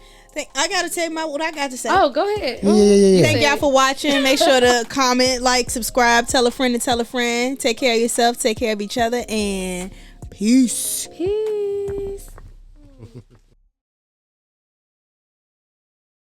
I gotta tell you what I got to say. Oh, go ahead. Yeah. Thank y'all for watching. Make sure to comment, like, subscribe, tell a friend to tell a friend. Take care of yourself, take care of each other, and peace. Peace.